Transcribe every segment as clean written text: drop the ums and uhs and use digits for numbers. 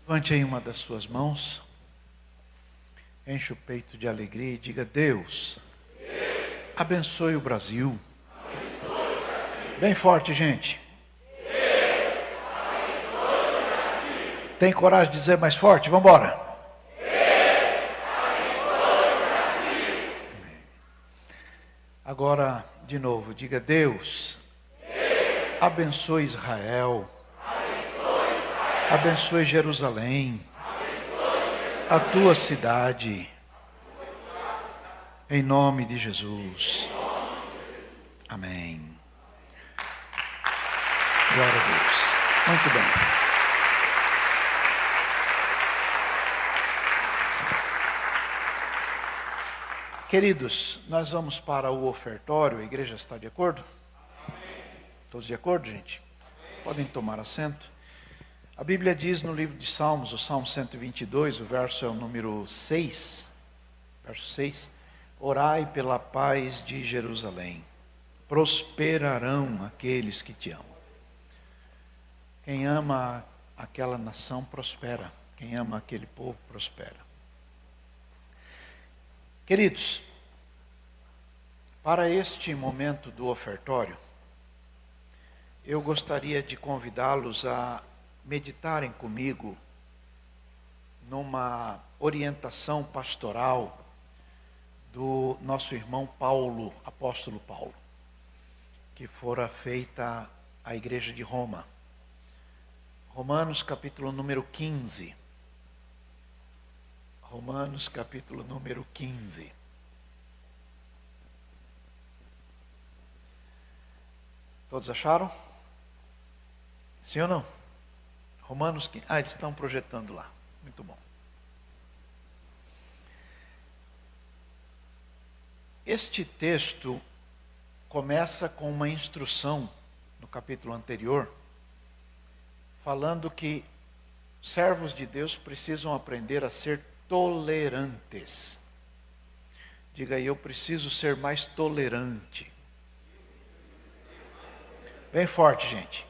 Levante aí uma das suas mãos, enche o peito de alegria e diga: Deus, abençoe o Brasil. Bem forte, gente. Tem coragem de dizer mais forte? Vamos embora. Agora, de novo, diga: Deus, abençoe Israel. Abençoe Jerusalém, a tua cidade, em nome de Jesus. Amém. Glória a Deus. Muito bem. Queridos, nós vamos para o ofertório. A igreja está de acordo? Todos de acordo, gente? Podem tomar assento. A Bíblia diz no livro de Salmos, o Salmo 122, o verso é o número 6, verso 6, orai pela paz de Jerusalém, prosperarão aqueles que te amam. Quem ama aquela nação prospera, quem ama aquele povo prospera. Queridos, para este momento do ofertório, eu gostaria de convidá-los a meditarem comigo numa orientação pastoral do nosso irmão Paulo, apóstolo Paulo, que fora feita à igreja de Roma. Romanos capítulo número 15. Romanos capítulo número 15. Todos acharam? Sim ou não? Romanos 15. Eles estão projetando lá. Muito bom. Este texto começa com uma instrução no capítulo anterior, falando que servos de Deus precisam aprender a ser tolerantes. Diga aí: eu preciso ser mais tolerante. Bem forte, gente.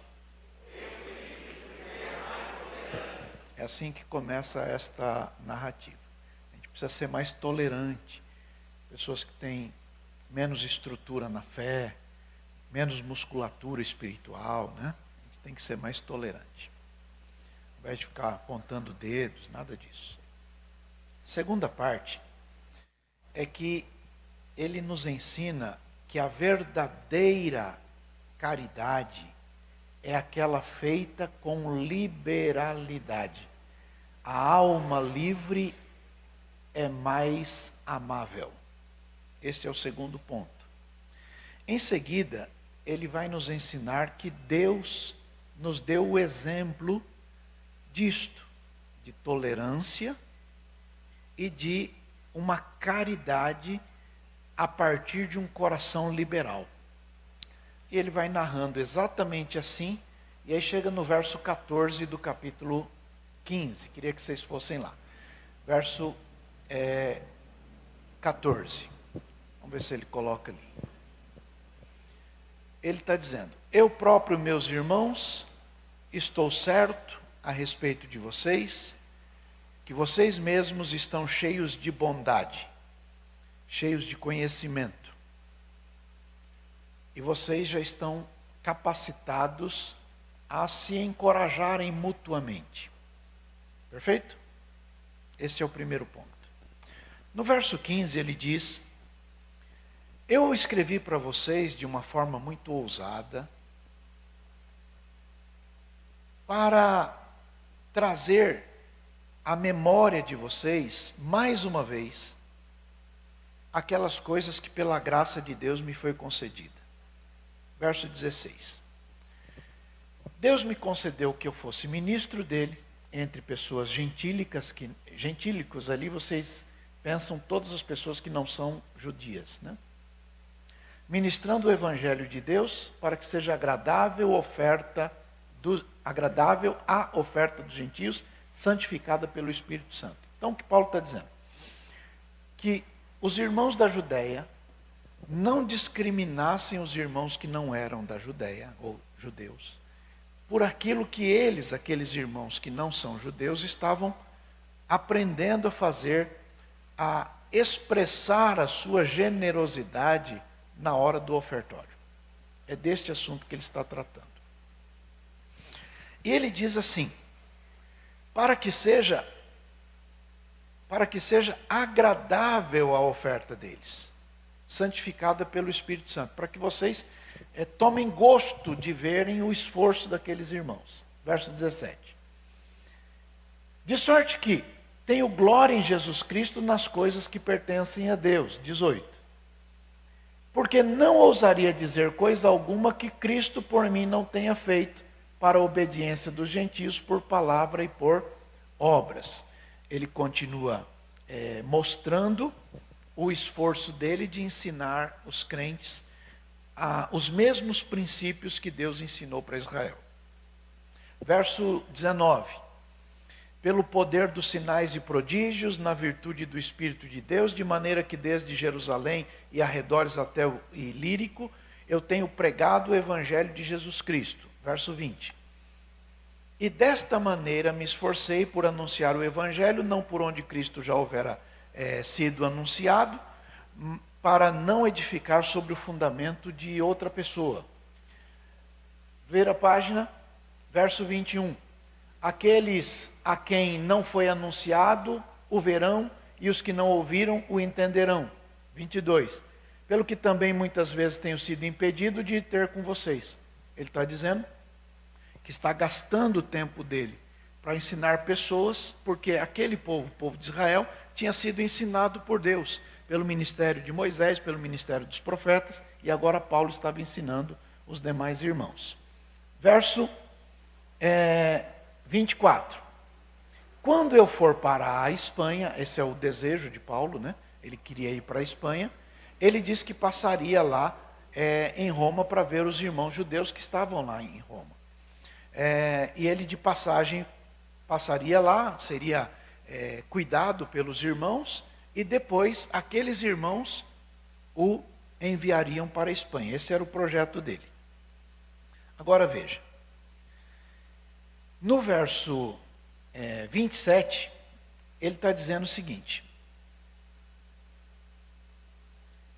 É assim que começa esta narrativa. A gente precisa ser mais tolerante. Pessoas que têm menos estrutura na fé, menos musculatura espiritual, né? A gente tem que ser mais tolerante. Ao invés de ficar apontando dedos, nada disso. Segunda parte é que ele nos ensina que a verdadeira caridade é aquela feita com liberalidade. A alma livre é mais amável. Este é o segundo ponto. Em seguida, ele vai nos ensinar que Deus nos deu o exemplo disto, de tolerância e de uma caridade a partir de um coração liberal. E ele vai narrando exatamente assim, e aí chega no verso 14 do capítulo 15. Queria que vocês fossem lá. Verso 14. Vamos ver se ele coloca ali. Ele está dizendo: eu próprio, meus irmãos, estou certo a respeito de vocês, que vocês mesmos estão cheios de bondade, cheios de conhecimento. E vocês já estão capacitados a se encorajarem mutuamente. Perfeito? Este é o primeiro ponto. No verso 15 ele diz: eu escrevi para vocês de uma forma muito ousada, para trazer à memória de vocês, mais uma vez, aquelas coisas que pela graça de Deus me foi concedida. Verso 16. Deus me concedeu que eu fosse ministro dele, entre pessoas gentílicas, gentílicos ali vocês pensam todas as pessoas que não são judias, né? Ministrando o evangelho de Deus, para que seja agradável a oferta dos gentios, santificada pelo Espírito Santo. Então o que Paulo está dizendo? Que os irmãos da Judéia não discriminassem os irmãos que não eram da Judéia, ou judeus, por aquilo que eles, aqueles irmãos que não são judeus, estavam aprendendo a fazer, a expressar a sua generosidade na hora do ofertório. É deste assunto que ele está tratando. E ele diz assim: para que seja agradável a oferta deles, santificada pelo Espírito Santo, para que vocês tomem gosto de verem o esforço daqueles irmãos. Verso 17. De sorte que tenho glória em Jesus Cristo nas coisas que pertencem a Deus. 18. Porque não ousaria dizer coisa alguma que Cristo por mim não tenha feito, para a obediência dos gentios por palavra e por obras. Ele continua mostrando o esforço dele de ensinar os crentes os mesmos princípios que Deus ensinou para Israel. Verso 19. Pelo poder dos sinais e prodígios, na virtude do Espírito de Deus, de maneira que desde Jerusalém e arredores até o Ilírico, eu tenho pregado o Evangelho de Jesus Cristo. Verso 20. E desta maneira me esforcei por anunciar o Evangelho, não por onde Cristo já houvera sido anunciado, para não edificar sobre o fundamento de outra pessoa. Ver a página, verso 21. Aqueles a quem não foi anunciado o verão, e os que não ouviram o entenderão. 22. Pelo que também muitas vezes tenho sido impedido de ter com vocês. Ele está dizendo que está gastando o tempo dele para ensinar pessoas, porque aquele povo, o povo de Israel, tinha sido ensinado por Deus, pelo ministério de Moisés, pelo ministério dos profetas, e agora Paulo estava ensinando os demais irmãos. Verso 24. Quando eu for para a Espanha, esse é o desejo de Paulo, né? Ele queria ir para a Espanha, ele disse que passaria lá em Roma para ver os irmãos judeus que estavam lá em Roma. E ele de passagem passaria lá, seria cuidado pelos irmãos, e depois aqueles irmãos o enviariam para a Espanha. Esse era o projeto dele. Agora veja. No verso 27, ele está dizendo o seguinte: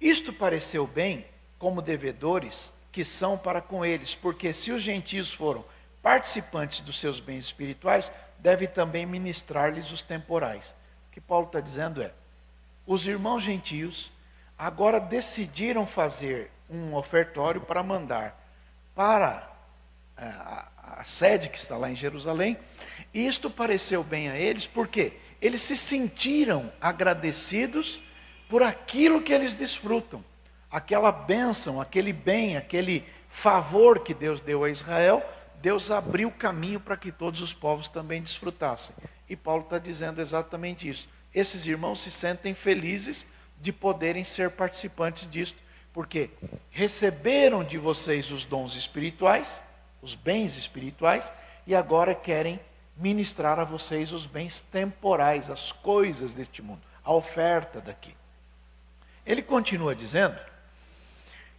isto pareceu bem como devedores que são para com eles, porque se os gentios foram participantes dos seus bens espirituais, deve também ministrar-lhes os temporais. O que Paulo está dizendo os irmãos gentios agora decidiram fazer um ofertório para mandar para a sede que está lá em Jerusalém, e isto pareceu bem a eles, porque eles se sentiram agradecidos por aquilo que eles desfrutam, aquela bênção, aquele bem, aquele favor que Deus deu a Israel. Deus abriu caminho para que todos os povos também desfrutassem. E Paulo está dizendo exatamente isso. Esses irmãos se sentem felizes de poderem ser participantes disso, porque receberam de vocês os dons espirituais, os bens espirituais, e agora querem ministrar a vocês os bens temporais, as coisas deste mundo, a oferta daqui. Ele continua dizendo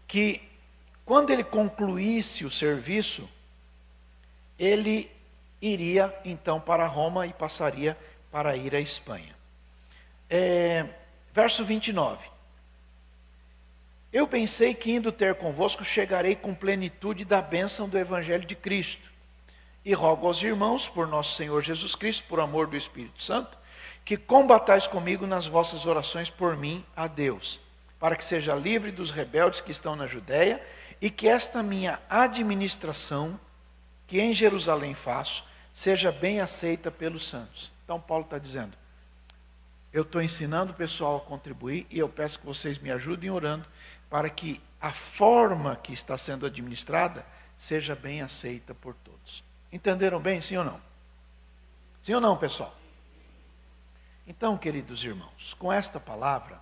que quando ele concluísse o serviço, ele iria então para Roma e passaria para ir à Espanha. Verso 29. Eu pensei que indo ter convosco chegarei com plenitude da bênção do Evangelho de Cristo. E rogo aos irmãos, por nosso Senhor Jesus Cristo, por amor do Espírito Santo, que combatais comigo nas vossas orações por mim a Deus, para que seja livre dos rebeldes que estão na Judéia, e que esta minha administração, que em Jerusalém faço, seja bem aceita pelos santos. Então Paulo está dizendo, eu estou ensinando o pessoal a contribuir, e eu peço que vocês me ajudem orando, para que a forma que está sendo administrada seja bem aceita por todos. Entenderam bem, sim ou não? Sim ou não, pessoal? Então, queridos irmãos, com esta palavra,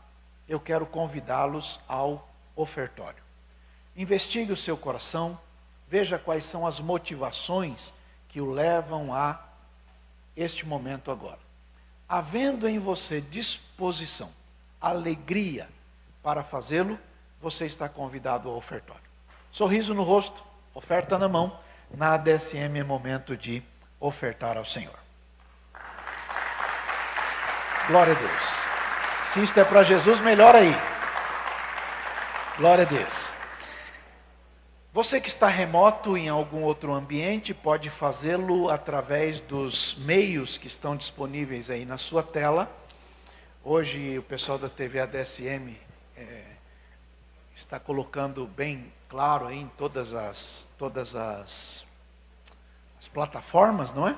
eu quero convidá-los ao ofertório. Investigue o seu coração, veja quais são as motivações que o levam a este momento agora. Havendo em você disposição, alegria para fazê-lo, você está convidado ao ofertório. Sorriso no rosto, oferta na mão, Na ADSM é momento de ofertar ao Senhor. Glória a Deus. Se isto é para Jesus, melhor aí. Glória a Deus. Você que está remoto em algum outro ambiente, pode fazê-lo através dos meios que estão disponíveis aí na sua tela. Hoje o pessoal da TV ADSM está colocando bem claro aí em todas as plataformas, não é?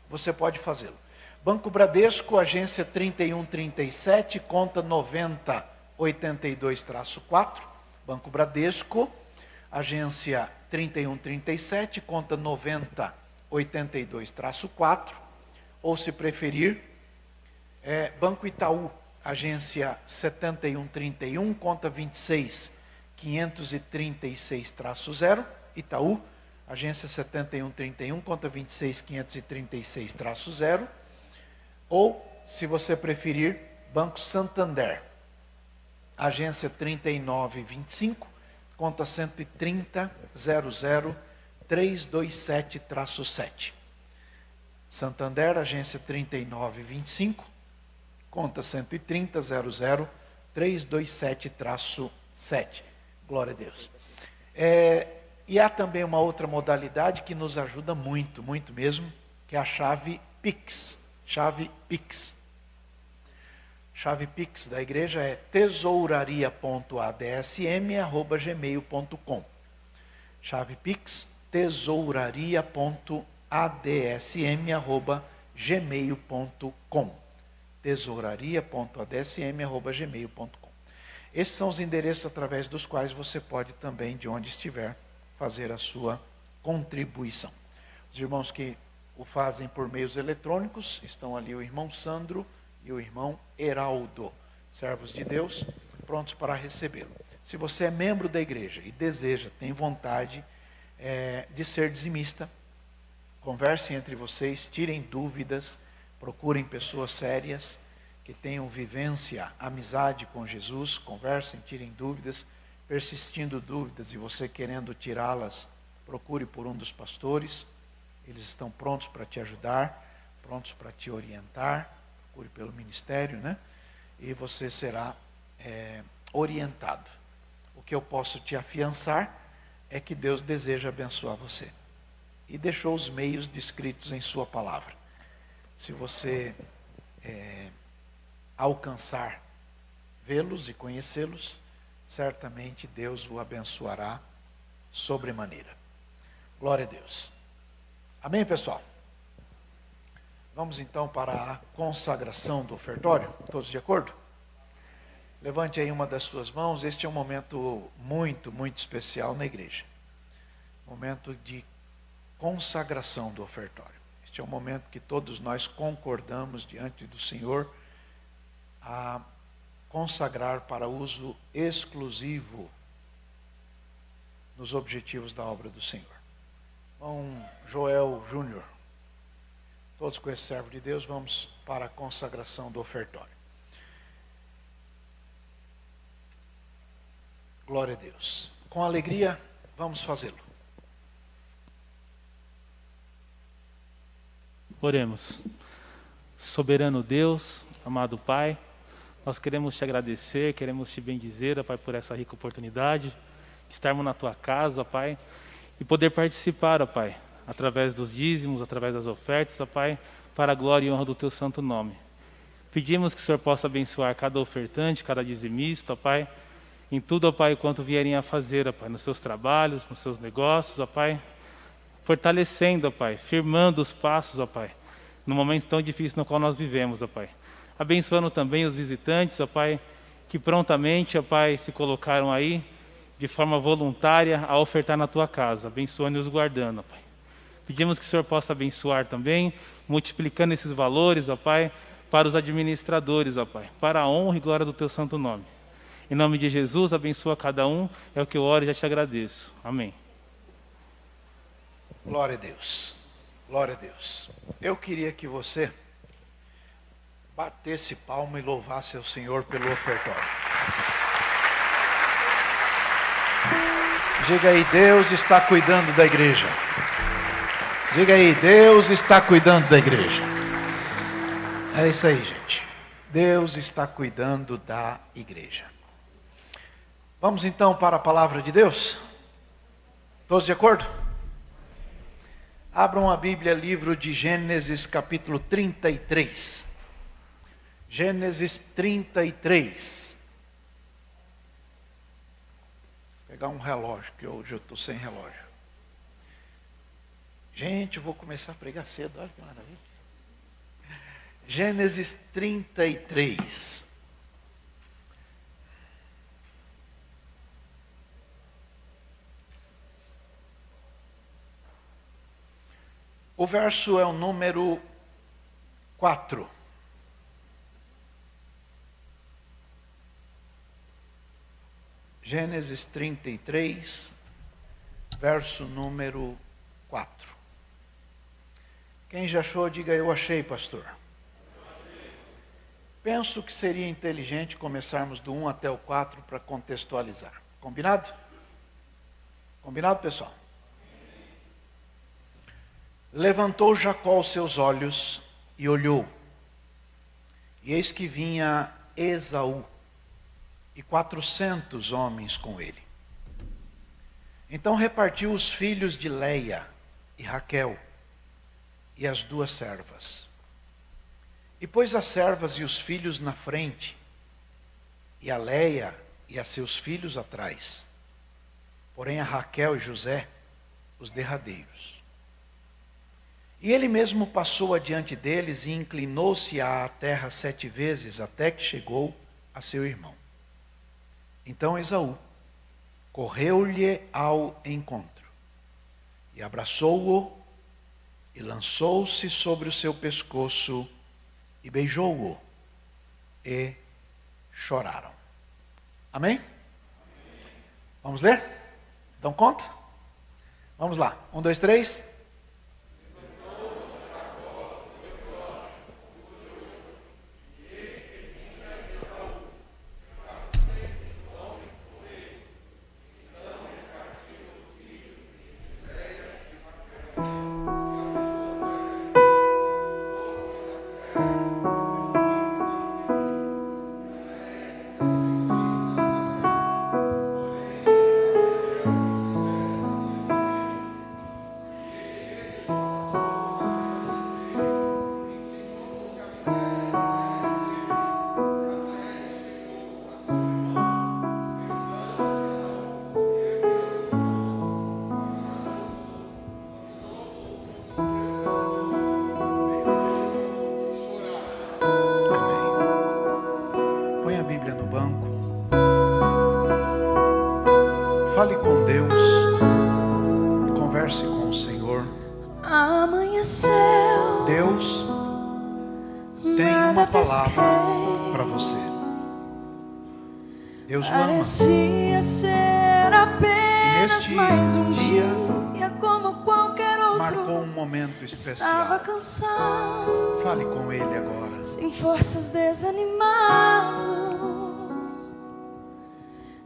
Você pode fazê-lo. Banco Bradesco, agência 3137, conta 9082-4. Banco Bradesco, agência 3137, conta 9082-4. Ou se preferir, Banco Itaú, agência 7131, conta 26536-0. Itaú, agência 7131, conta 26536-0. Ou, se você preferir, Banco Santander, agência 3925, conta 130-00-327-7. Santander, agência 3925, conta 130-00-327-7. Glória a Deus. E há também uma outra modalidade que nos ajuda muito, muito mesmo, que é a chave Pix. Chave Pix. Chave Pix da igreja é tesouraria.adsm@gmail.com. Chave Pix, tesouraria.adsm@gmail.com. tesouraria.adsm@gmail.com. Esses são os endereços através dos quais você pode também, de onde estiver, fazer a sua contribuição. Os irmãos que o fazem por meios eletrônicos, estão ali o irmão Sandro e o irmão Heraldo, servos de Deus, prontos para recebê-lo. Se você é membro da igreja e deseja, tem vontade de ser dizimista, conversem entre vocês, tirem dúvidas, procurem pessoas sérias, que tenham vivência, amizade com Jesus, conversem, tirem dúvidas, persistindo dúvidas e você querendo tirá-las, procure por um dos pastores. Eles estão prontos para te ajudar, prontos para te orientar, procure pelo ministério, né? E você será orientado. O que eu posso te afiançar é que Deus deseja abençoar você. E deixou os meios descritos em sua palavra. Se você alcançar vê-los e conhecê-los, certamente Deus o abençoará sobremaneira. Glória a Deus. Amém, pessoal? Vamos então para a consagração do ofertório. Todos de acordo? Levante aí uma das suas mãos. Este é um momento muito, muito especial na igreja. Momento de consagração do ofertório. Este é um momento que todos nós concordamos diante do Senhor a consagrar para uso exclusivo nos objetivos da obra do Senhor. Irmão Joel Júnior, todos com esse servo de Deus, vamos para a consagração do ofertório. Glória a Deus. Com alegria, vamos fazê-lo. Oremos. Soberano Deus, amado Pai, nós queremos te agradecer, queremos te bendizer, ó Pai, por essa rica oportunidade de estarmos na tua casa, ó Pai, e poder participar, ó Pai, através dos dízimos, através das ofertas, ó Pai, para a glória e honra do teu santo nome. Pedimos que o Senhor possa abençoar cada ofertante, cada dizimista, ó Pai, em tudo, ó Pai, quanto vierem a fazer, ó Pai, nos seus trabalhos, nos seus negócios, ó Pai, fortalecendo, ó Pai, firmando os passos, ó Pai, no momento tão difícil no qual nós vivemos, ó Pai. Abençoando também os visitantes, ó Pai, que prontamente, ó Pai, se colocaram aí, de forma voluntária, a ofertar na tua casa, abençoando e os guardando, ó Pai. Pedimos que o Senhor possa abençoar também, multiplicando esses valores, ó Pai, para os administradores, ó Pai, para a honra e glória do teu santo nome. Em nome de Jesus, abençoa cada um, é o que eu oro e já te agradeço. Amém. Glória a Deus. Glória a Deus. Eu queria que você batesse palma e louvasse ao Senhor pelo ofertório. Diga aí, Deus está cuidando da igreja. Diga aí, Deus está cuidando da igreja. É isso aí, gente. Deus está cuidando da igreja. Vamos então para a palavra de Deus? Todos de acordo? Abram a Bíblia, livro de Gênesis, capítulo 33. Gênesis 33. Vou pegar um relógio, que hoje eu estou sem relógio. Gente, eu vou começar a pregar cedo, olha que maravilha. Gênesis 33. O verso é o número 4. Gênesis 33, verso número 4. Quem já achou, diga eu achei, pastor. Penso que seria inteligente começarmos do 1 até o 4 para contextualizar. Combinado? Combinado, pessoal? Levantou Jacó os seus olhos e olhou. E eis que vinha Esaú e 400 homens com ele. Então repartiu os filhos de Leia e Raquel e as 2 servas. E pôs as servas e os filhos na frente, e a Leia e a seus filhos atrás. Porém a Raquel e José, os derradeiros. E ele mesmo passou adiante deles e inclinou-se à terra 7 vezes, até que chegou a seu irmão. Então Esaú correu-lhe ao encontro, e abraçou-o, e lançou-se sobre o seu pescoço, e beijou-o, e choraram. Amém? Vamos ler? Dão conta? Vamos lá. 1, 2, 3. Fale com Deus, converse com o Senhor. Amanheceu, Deus tem uma palavra para você. Deus o ama. parecia ser apenas neste mais um dia, dia como qualquer outro. Marcou um momento Estava especial. cansado, Fale com Ele agora. sem forças, desanimado.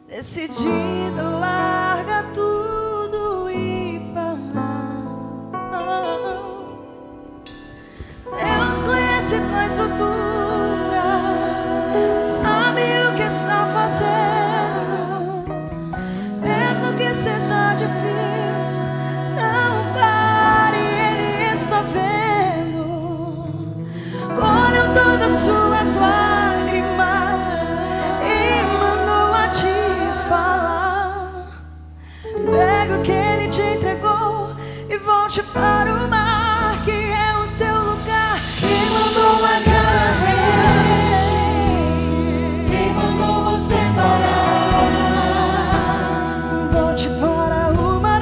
Decidida, larga tudo e parar. Deus conhece tua estrutura, sabe o que está fazendo. Mesmo que seja difícil, não pare, Ele está vendo. Colheu todas suas lágrimas e mandou a te falar. Pega o que Ele te entregou e volte para o mar, que é o teu lugar. Quem mandou largar a rede? Quem mandou você parar? Volte para o mar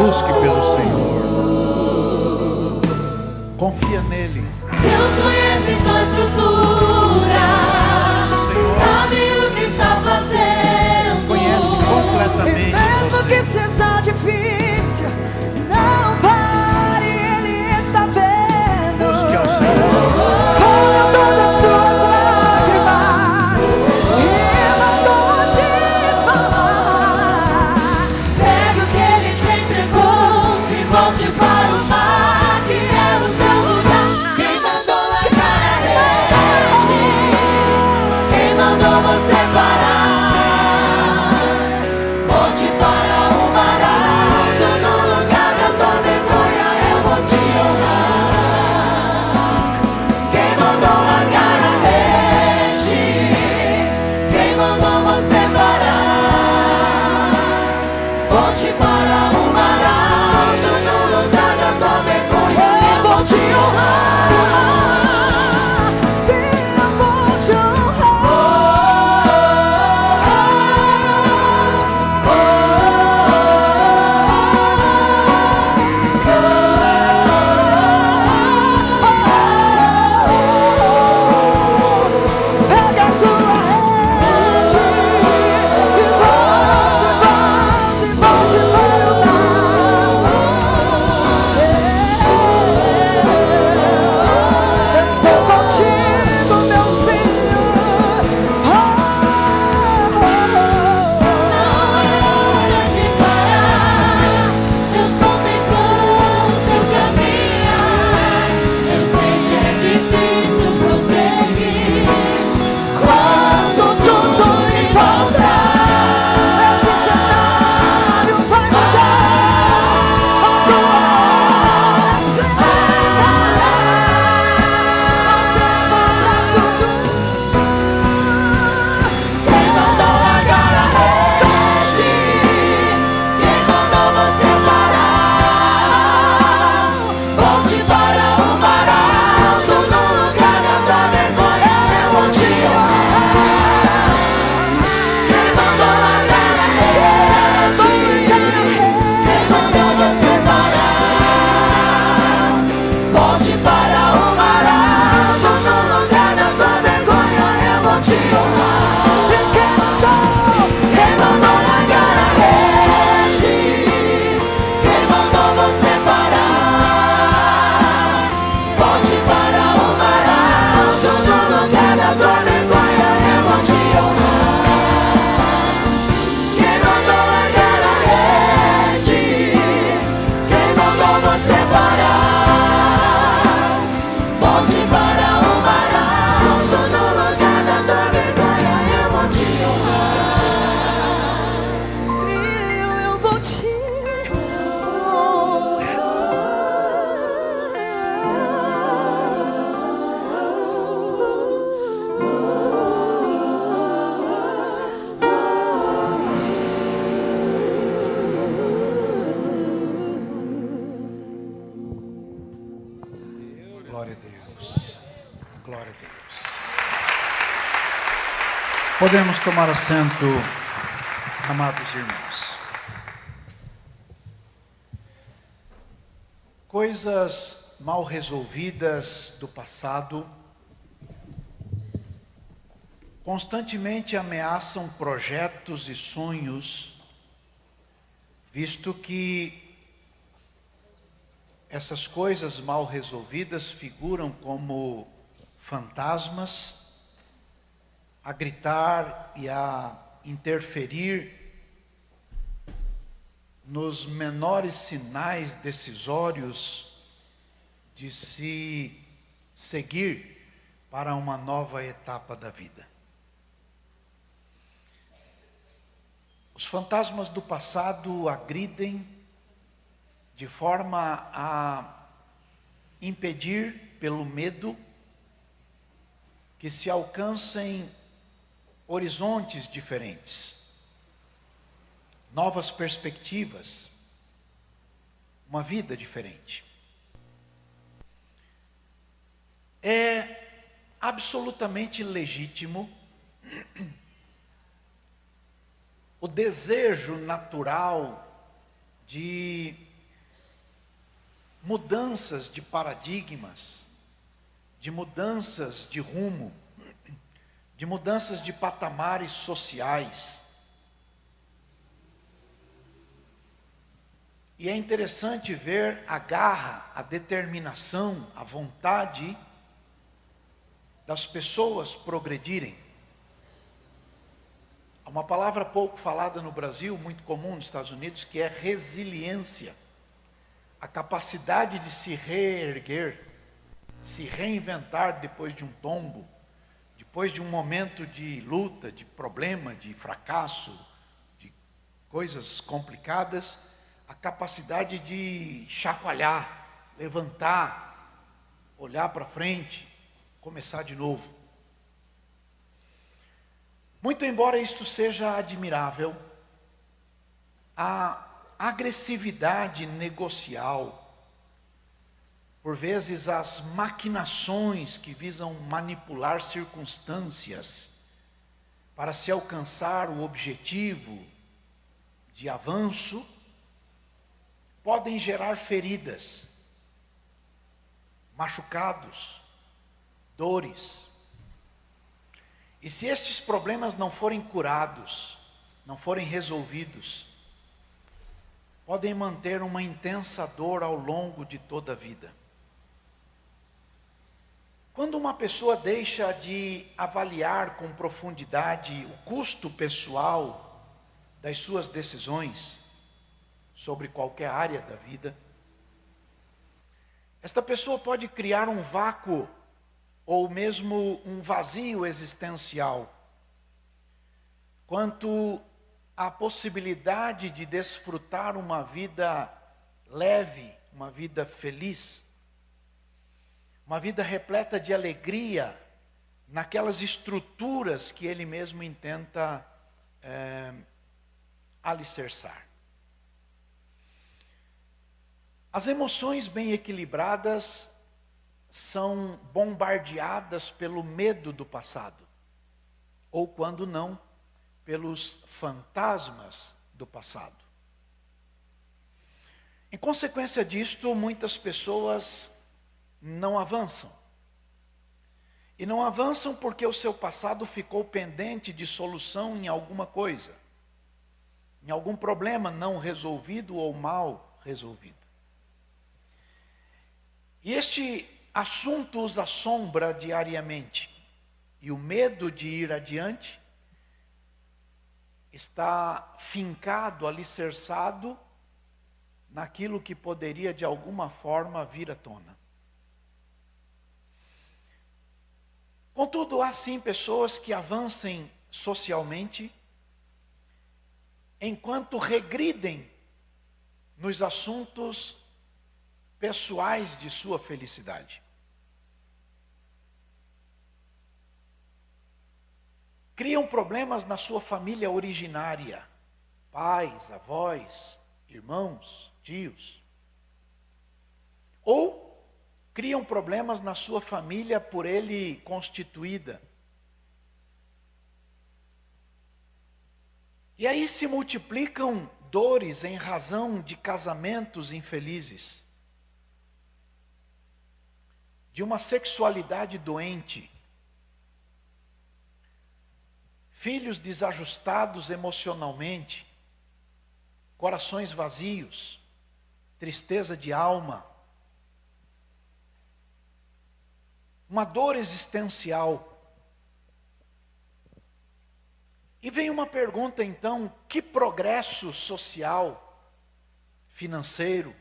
Busque pelo Senhor. Confia nele. Deus conhece tua estrutura, sabe o que está fazendo. Conhece completamente Mesmo você. que seja difícil, não pare, Ele está vendo. Busque ao Senhor. Colha todas suas lágrimas e mandou te falar. Pega o que Ele te entregou e volte para o mar, que é o teu lugar. Quem mandou largar a rede? Quem mandou você parar? Volte para o mar alto, no lugar da tua vergonha eu vou te honrar. Quem mandou largar a rede? Quem mandou você parar? Volte para o mar alto, no lugar da tua vergonha eu vou te honrar. Filha, vou te Pega a tua rede e volte, volte, volte para o mar. Estou contigo, meu filho. Não é hora de parar. Deus contemplou seu caminhar. Eu sei que é difícil prosseguir quando tudo em volta. Este cenário vai mudar. A tua hora chegará. Ao tempo pra tudo. Quem mandou largar a rede? Quem mandou você parar? Volte para o mar alto, no lugar da tua vergonha eu vou te honrar. Quem mandou largar a rede? Quem mandou você parar? Volte para o mar alto, no lugar da tua vergonha eu vou te honrar. Quem mandou largar a rede? Quem mandou você parar? Volte para o mar alto, no lugar da tua vergonha eu vou te honrar. Quem mandou largar a rede? Quem mandou você parar? Volte para o mar alto, no lugar da tua vergonha eu vou te honrar. Filho, eu vou te Glória a Deus. Glória a Deus. Podemos tomar assento, amados irmãos. Coisas mal resolvidas do passado constantemente ameaçam projetos e sonhos, visto que essas coisas mal resolvidas figuram como fantasmas a gritar e a interferir nos menores sinais decisórios de se seguir para uma nova etapa da vida. Os fantasmas do passado agridem de forma a impedir, pelo medo, que se alcancem horizontes diferentes, novas perspectivas, uma vida diferente. É absolutamente legítimo o desejo natural de mudanças de paradigmas, de mudanças de rumo, de mudanças de patamares sociais. E é interessante ver a garra, a determinação, a vontade das pessoas progredirem. Há uma palavra pouco falada no Brasil, muito comum nos Estados Unidos, que é resiliência. A capacidade de se reerguer, se reinventar depois de um tombo, depois de um momento de luta, de problema, de fracasso, de coisas complicadas, a capacidade de chacoalhar, levantar, olhar para frente, começar de novo. Muito embora isto seja admirável, a agressividade negocial, por vezes as maquinações que visam manipular circunstâncias para se alcançar o objetivo de avanço, podem gerar feridas, machucados, dores. E se estes problemas não forem curados, não forem resolvidos, podem manter uma intensa dor ao longo de toda a vida. Quando uma pessoa deixa de avaliar com profundidade o custo pessoal das suas decisões sobre qualquer área da vida, esta pessoa pode criar um vácuo ou mesmo um vazio existencial quanto à possibilidade de desfrutar uma vida leve, uma vida feliz, uma vida repleta de alegria naquelas estruturas que ele mesmo intenta alicerçar. As emoções bem equilibradas são bombardeadas pelo medo do passado, ou quando não, pelos fantasmas do passado. Em consequência disto, muitas pessoas não avançam. E não avançam porque o seu passado ficou pendente de solução em alguma coisa, em algum problema não resolvido ou mal resolvido. E este assunto os assombra diariamente, e o medo de ir adiante está fincado, alicerçado naquilo que poderia de alguma forma vir à tona. Contudo, há sim pessoas que avancem socialmente, enquanto regridem nos assuntos pessoais de sua felicidade. Criam problemas na sua família originária, pais, avós, irmãos, tios. Ou criam problemas na sua família por ele constituída. E aí se multiplicam dores em razão de casamentos infelizes, de uma sexualidade doente, filhos desajustados emocionalmente, corações vazios, tristeza de alma, uma dor existencial. E vem uma pergunta então: que progresso social, financeiro,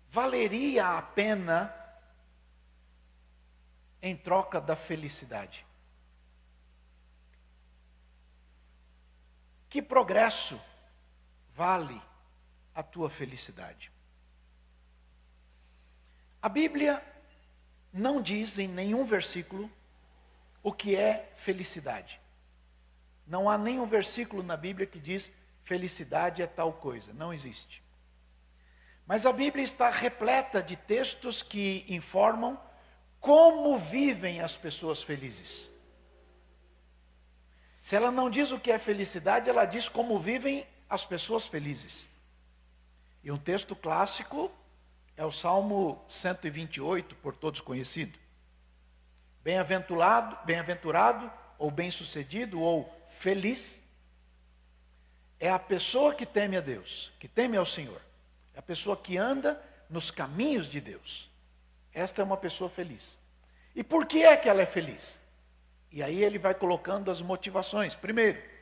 valeria a pena em troca da felicidade? Que progresso vale a tua felicidade? A Bíblia não diz em nenhum versículo o que é felicidade. Não há nenhum versículo na Bíblia que diz felicidade é tal coisa. Não existe. Mas a Bíblia está repleta de textos que informam como vivem as pessoas felizes. Se ela não diz o que é felicidade, ela diz como vivem as pessoas felizes. E um texto clássico é o Salmo 128, por todos conhecido. Bem-aventurado, ou bem-sucedido, ou feliz, é a pessoa que teme a Deus, que teme ao Senhor. É a pessoa que anda nos caminhos de Deus. Esta é uma pessoa feliz. E por que é que ela é feliz? E aí ele vai colocando as motivações. Primeiro,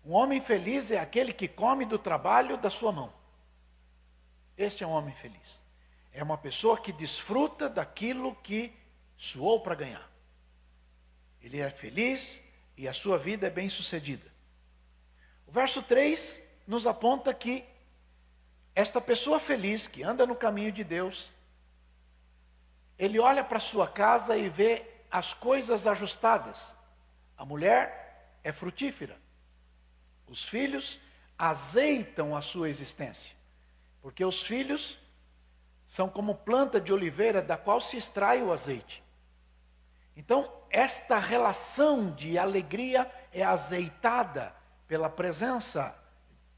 um homem feliz é aquele que come do trabalho da sua mão. Este é um homem feliz. É uma pessoa que desfruta daquilo que suou para ganhar. Ele é feliz e a sua vida é bem-sucedida. O verso 3 nos aponta que esta pessoa feliz, que anda no caminho de Deus, ele olha para sua casa e vê as coisas ajustadas. A mulher é frutífera. Os filhos azeitam a sua existência. Porque os filhos são como planta de oliveira da qual se extrai o azeite. Então, esta relação de alegria é azeitada pela presença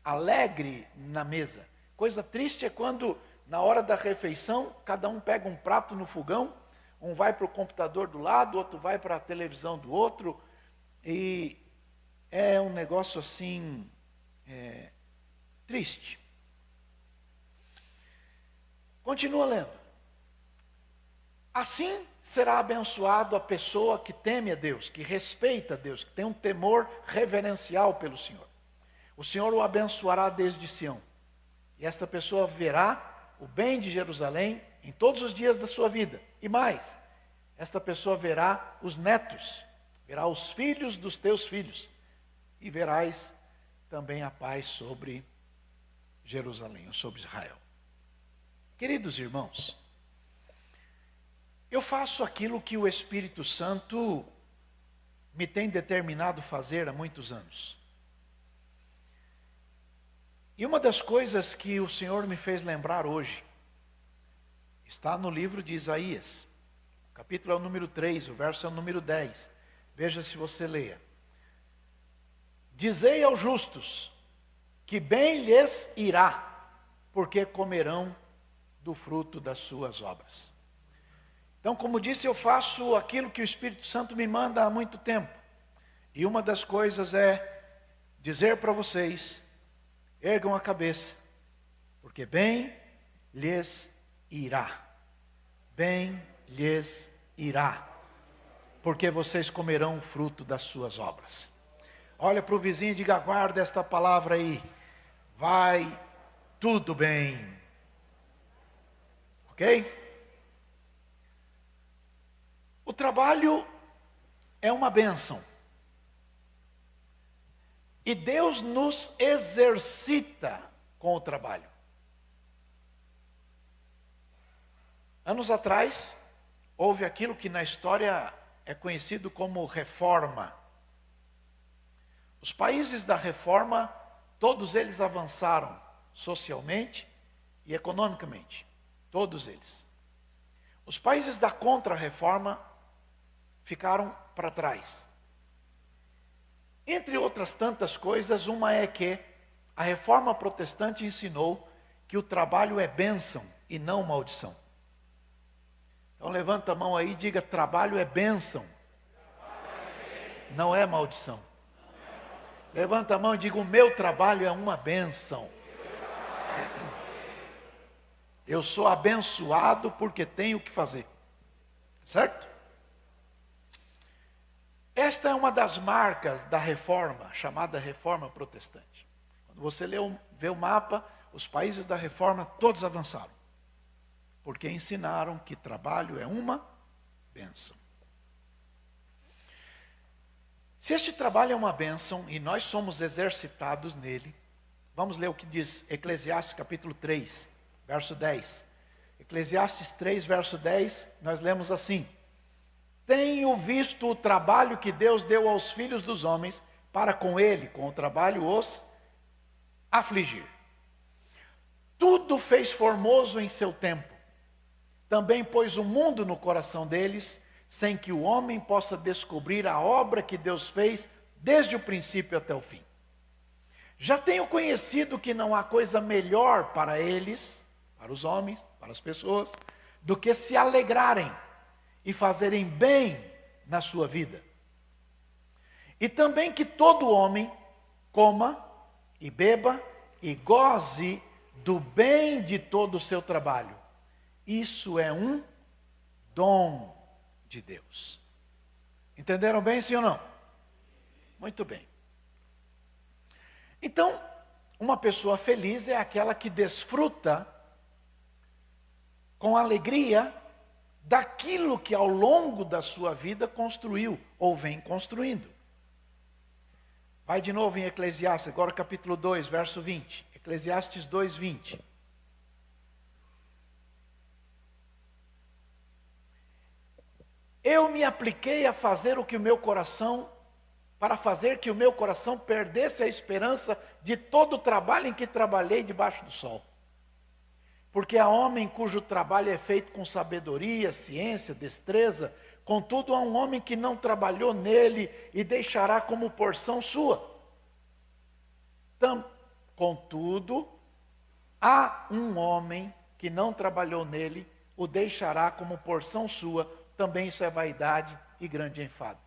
alegre na mesa. Coisa triste é quando, na hora da refeição, cada um pega um prato no fogão, um vai para o computador do lado, outro vai para a televisão do outro, e é um negócio assim, triste. Continua lendo. Assim será abençoado a pessoa que teme a Deus, que respeita a Deus, que tem um temor reverencial pelo Senhor. O Senhor o abençoará desde Sião. E esta pessoa verá o bem de Jerusalém em todos os dias da sua vida. E mais, esta pessoa verá os netos, verá os filhos dos teus filhos. E verás também a paz sobre Jerusalém, ou sobre Israel. Queridos irmãos, eu faço aquilo que o Espírito Santo me tem determinado fazer há muitos anos. E uma das coisas que o Senhor me fez lembrar hoje, está no livro de Isaías. O capítulo é o número 3, o verso é o número 10. Veja se você leia. Dizei aos justos, que bem lhes irá, porque comerão do fruto das suas obras. Então, como disse, eu faço aquilo que o Espírito Santo me manda há muito tempo. E uma das coisas é dizer para vocês, ergam a cabeça, porque bem lhes irá. Bem lhes irá, porque vocês comerão o fruto das suas obras. Olha para o vizinho e diga, guarda esta palavra aí. Vai tudo bem. Ok? O trabalho é uma bênção. E Deus nos exercita com o trabalho. Anos atrás, houve aquilo que na história é conhecido como reforma. Os países da reforma, todos eles avançaram socialmente e economicamente. Todos eles. Os países da contra-reforma ficaram para trás. Entre outras tantas coisas, uma é que a reforma protestante ensinou que o trabalho é bênção e não maldição. Então levanta a mão aí e diga, trabalho é bênção, não é maldição. Levanta a mão e diga, o meu trabalho é uma bênção. Eu sou abençoado porque tenho o que fazer. Certo? Esta é uma das marcas da reforma, chamada reforma protestante. Quando você vê o mapa, os países da reforma todos avançaram. Porque ensinaram que trabalho é uma bênção. Se este trabalho é uma bênção e nós somos exercitados nele, vamos ler o que diz Eclesiastes capítulo 3, verso 10. Eclesiastes 3, verso 10, nós lemos assim: tenho visto o trabalho que Deus deu aos filhos dos homens, para com ele, com o trabalho, os afligir. Tudo fez formoso em seu tempo. Também pôs o mundo no coração deles, sem que o homem possa descobrir a obra que Deus fez, desde o princípio até o fim. Já tenho conhecido que não há coisa melhor para eles, para os homens, para as pessoas, do que se alegrarem e fazerem bem na sua vida. E também que todo homem coma e beba e goze do bem de todo o seu trabalho. Isso é um dom de Deus. Entenderam bem, sim ou não? Muito bem. Então, uma pessoa feliz é aquela que desfruta com alegria daquilo que ao longo da sua vida construiu ou vem construindo. Vai de novo em Eclesiastes, agora capítulo 2, verso 20. Eclesiastes 2, 20. Eu me apliquei a fazer o que o meu coração, para fazer que o meu coração perdesse a esperança de todo o trabalho em que trabalhei debaixo do sol. Porque há homem cujo trabalho é feito com sabedoria, ciência, destreza, contudo há um homem que não trabalhou nele e deixará como porção sua. Contudo, há um homem que não trabalhou nele, o deixará como porção sua, também isso é vaidade e grande enfado.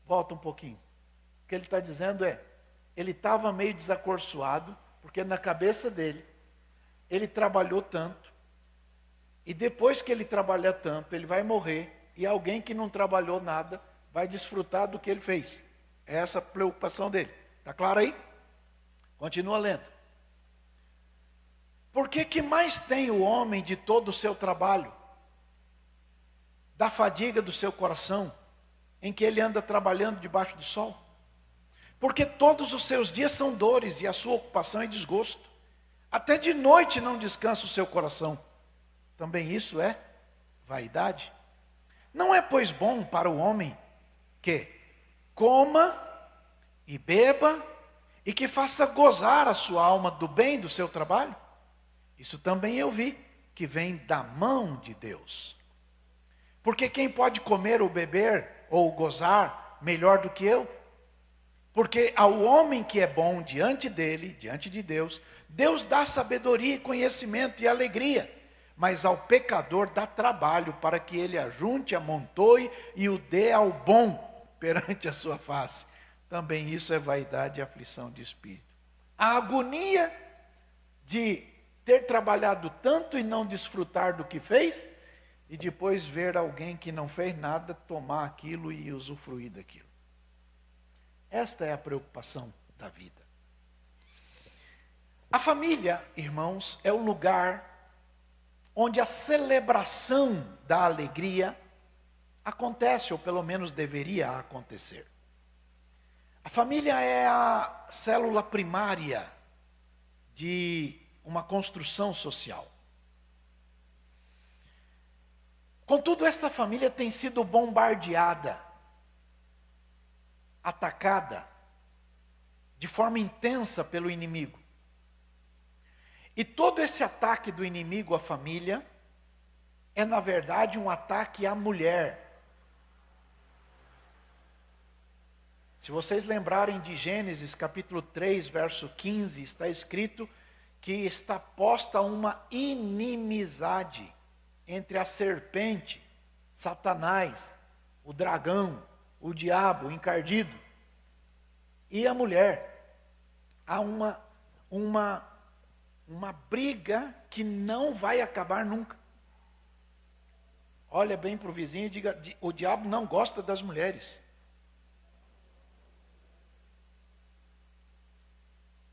Volta um pouquinho. O que ele está dizendo é, ele estava meio desacorçoado, porque na cabeça dele, ele trabalhou tanto, e depois que ele trabalhar tanto, ele vai morrer, e alguém que não trabalhou nada, vai desfrutar do que ele fez. É essa a preocupação dele. Está claro aí? Continua lendo. Por que mais tem o homem de todo o seu trabalho? Da fadiga do seu coração, em que ele anda trabalhando debaixo do sol? Porque todos os seus dias são dores e a sua ocupação é desgosto. Até de noite não descansa o seu coração. Também isso é vaidade. Não é, pois, bom para o homem que coma e beba e que faça gozar a sua alma do bem do seu trabalho? Isso também eu vi, que vem da mão de Deus. Porque quem pode comer ou beber ou gozar melhor do que eu? Porque ao homem que é bom diante dele, diante de Deus, Deus dá sabedoria e conhecimento e alegria. Mas ao pecador dá trabalho para que ele ajunte, amontoe e o dê ao bom perante a sua face. Também isso é vaidade e aflição de espírito. A agonia de ter trabalhado tanto e não desfrutar do que fez, e depois ver alguém que não fez nada tomar aquilo e usufruir daquilo. Esta é a preocupação da vida. A família, irmãos, é o lugar onde a celebração da alegria acontece, ou pelo menos deveria acontecer. A família é a célula primária de uma construção social. Contudo, esta família tem sido bombardeada, atacada, de forma intensa pelo inimigo. E todo esse ataque do inimigo à família é, na verdade, um ataque à mulher. Se vocês lembrarem de Gênesis capítulo 3, verso 15, está escrito que está posta uma inimizade entre a serpente, Satanás, o dragão, o diabo, o encardido, e a mulher. Há uma briga que não vai acabar nunca. Olha bem para o vizinho e diga, o diabo não gosta das mulheres.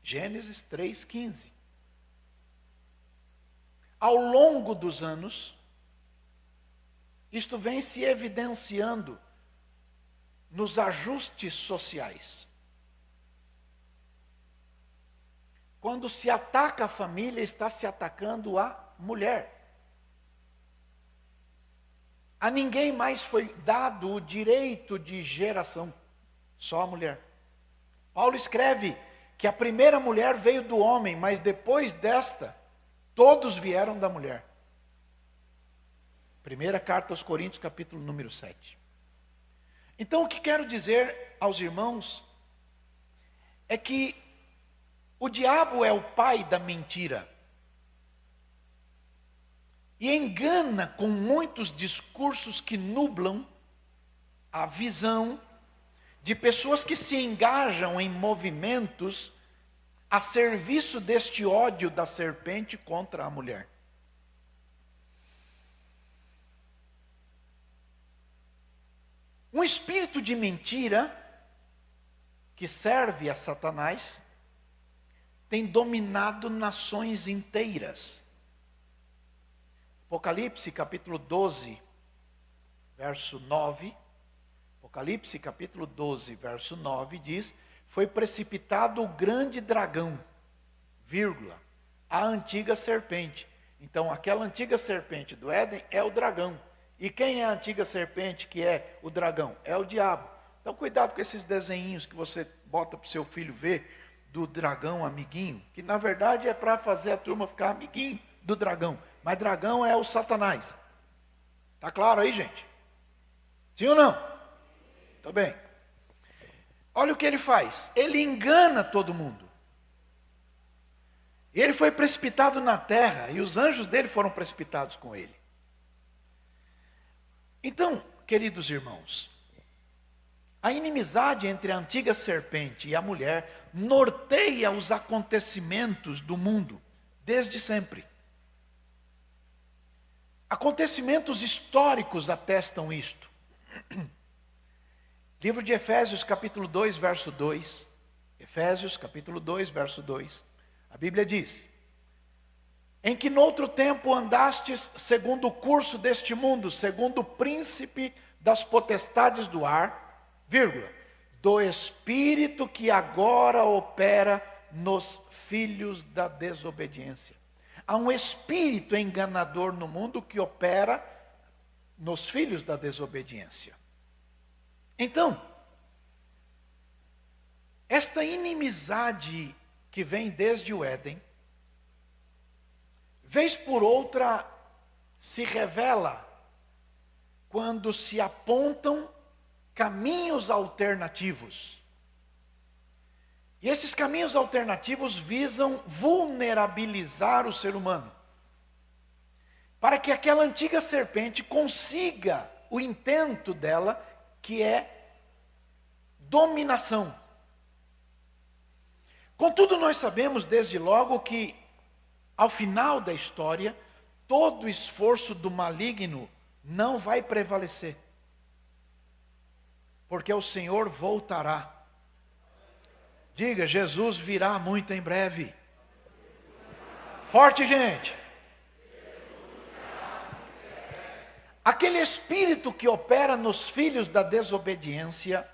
Gênesis 3,15. Ao longo dos anos, isto vem se evidenciando nos ajustes sociais. Quando se ataca a família, está se atacando a mulher. A ninguém mais foi dado o direito de geração, só a mulher. Paulo escreve que a primeira mulher veio do homem, mas depois desta, todos vieram da mulher. Primeira carta aos Coríntios, capítulo número 7. Então, o que quero dizer aos irmãos é que O diabo é o pai da mentira. E engana com muitos discursos que nublam a visão de pessoas que se engajam em movimentos a serviço deste ódio da serpente contra a mulher. Um espírito de mentira que serve a Satanás tem dominado nações inteiras. Apocalipse capítulo 12, verso 9. Apocalipse capítulo 12, verso 9 diz: foi precipitado o grande dragão, vírgula, a antiga serpente. Então aquela antiga serpente do Éden é o dragão. E quem é a antiga serpente que é o dragão? É o diabo. Então cuidado com esses desenhinhos que você bota para o seu filho ver, do dragão amiguinho, que na verdade é para fazer a turma ficar amiguinho do dragão. Mas dragão é o Satanás. Está claro aí, gente? Sim ou não? Está bem. Olha o que ele faz. Ele engana todo mundo. E ele foi precipitado na terra, e os anjos dele foram precipitados com ele. Então, queridos irmãos, a inimizade entre a antiga serpente e a mulher norteia os acontecimentos do mundo desde sempre. Acontecimentos históricos atestam isto. Livro de Efésios, capítulo 2, verso 2. Efésios, capítulo 2, verso 2. A Bíblia diz: em que noutro tempo andastes segundo o curso deste mundo, segundo o príncipe das potestades do ar, vírgula, do espírito que agora opera nos filhos da desobediência. Há um espírito enganador no mundo que opera nos filhos da desobediência. Então, esta inimizade que vem desde o Éden, vez por outra se revela quando se apontam caminhos alternativos. E esses caminhos alternativos visam vulnerabilizar o ser humano, para que aquela antiga serpente consiga o intento dela, que é dominação. Contudo, nós sabemos desde logo que, ao final da história, todo esforço do maligno não vai prevalecer, porque o Senhor voltará. Diga, Jesus virá muito em breve. Forte, gente. Aquele espírito que opera nos filhos da desobediência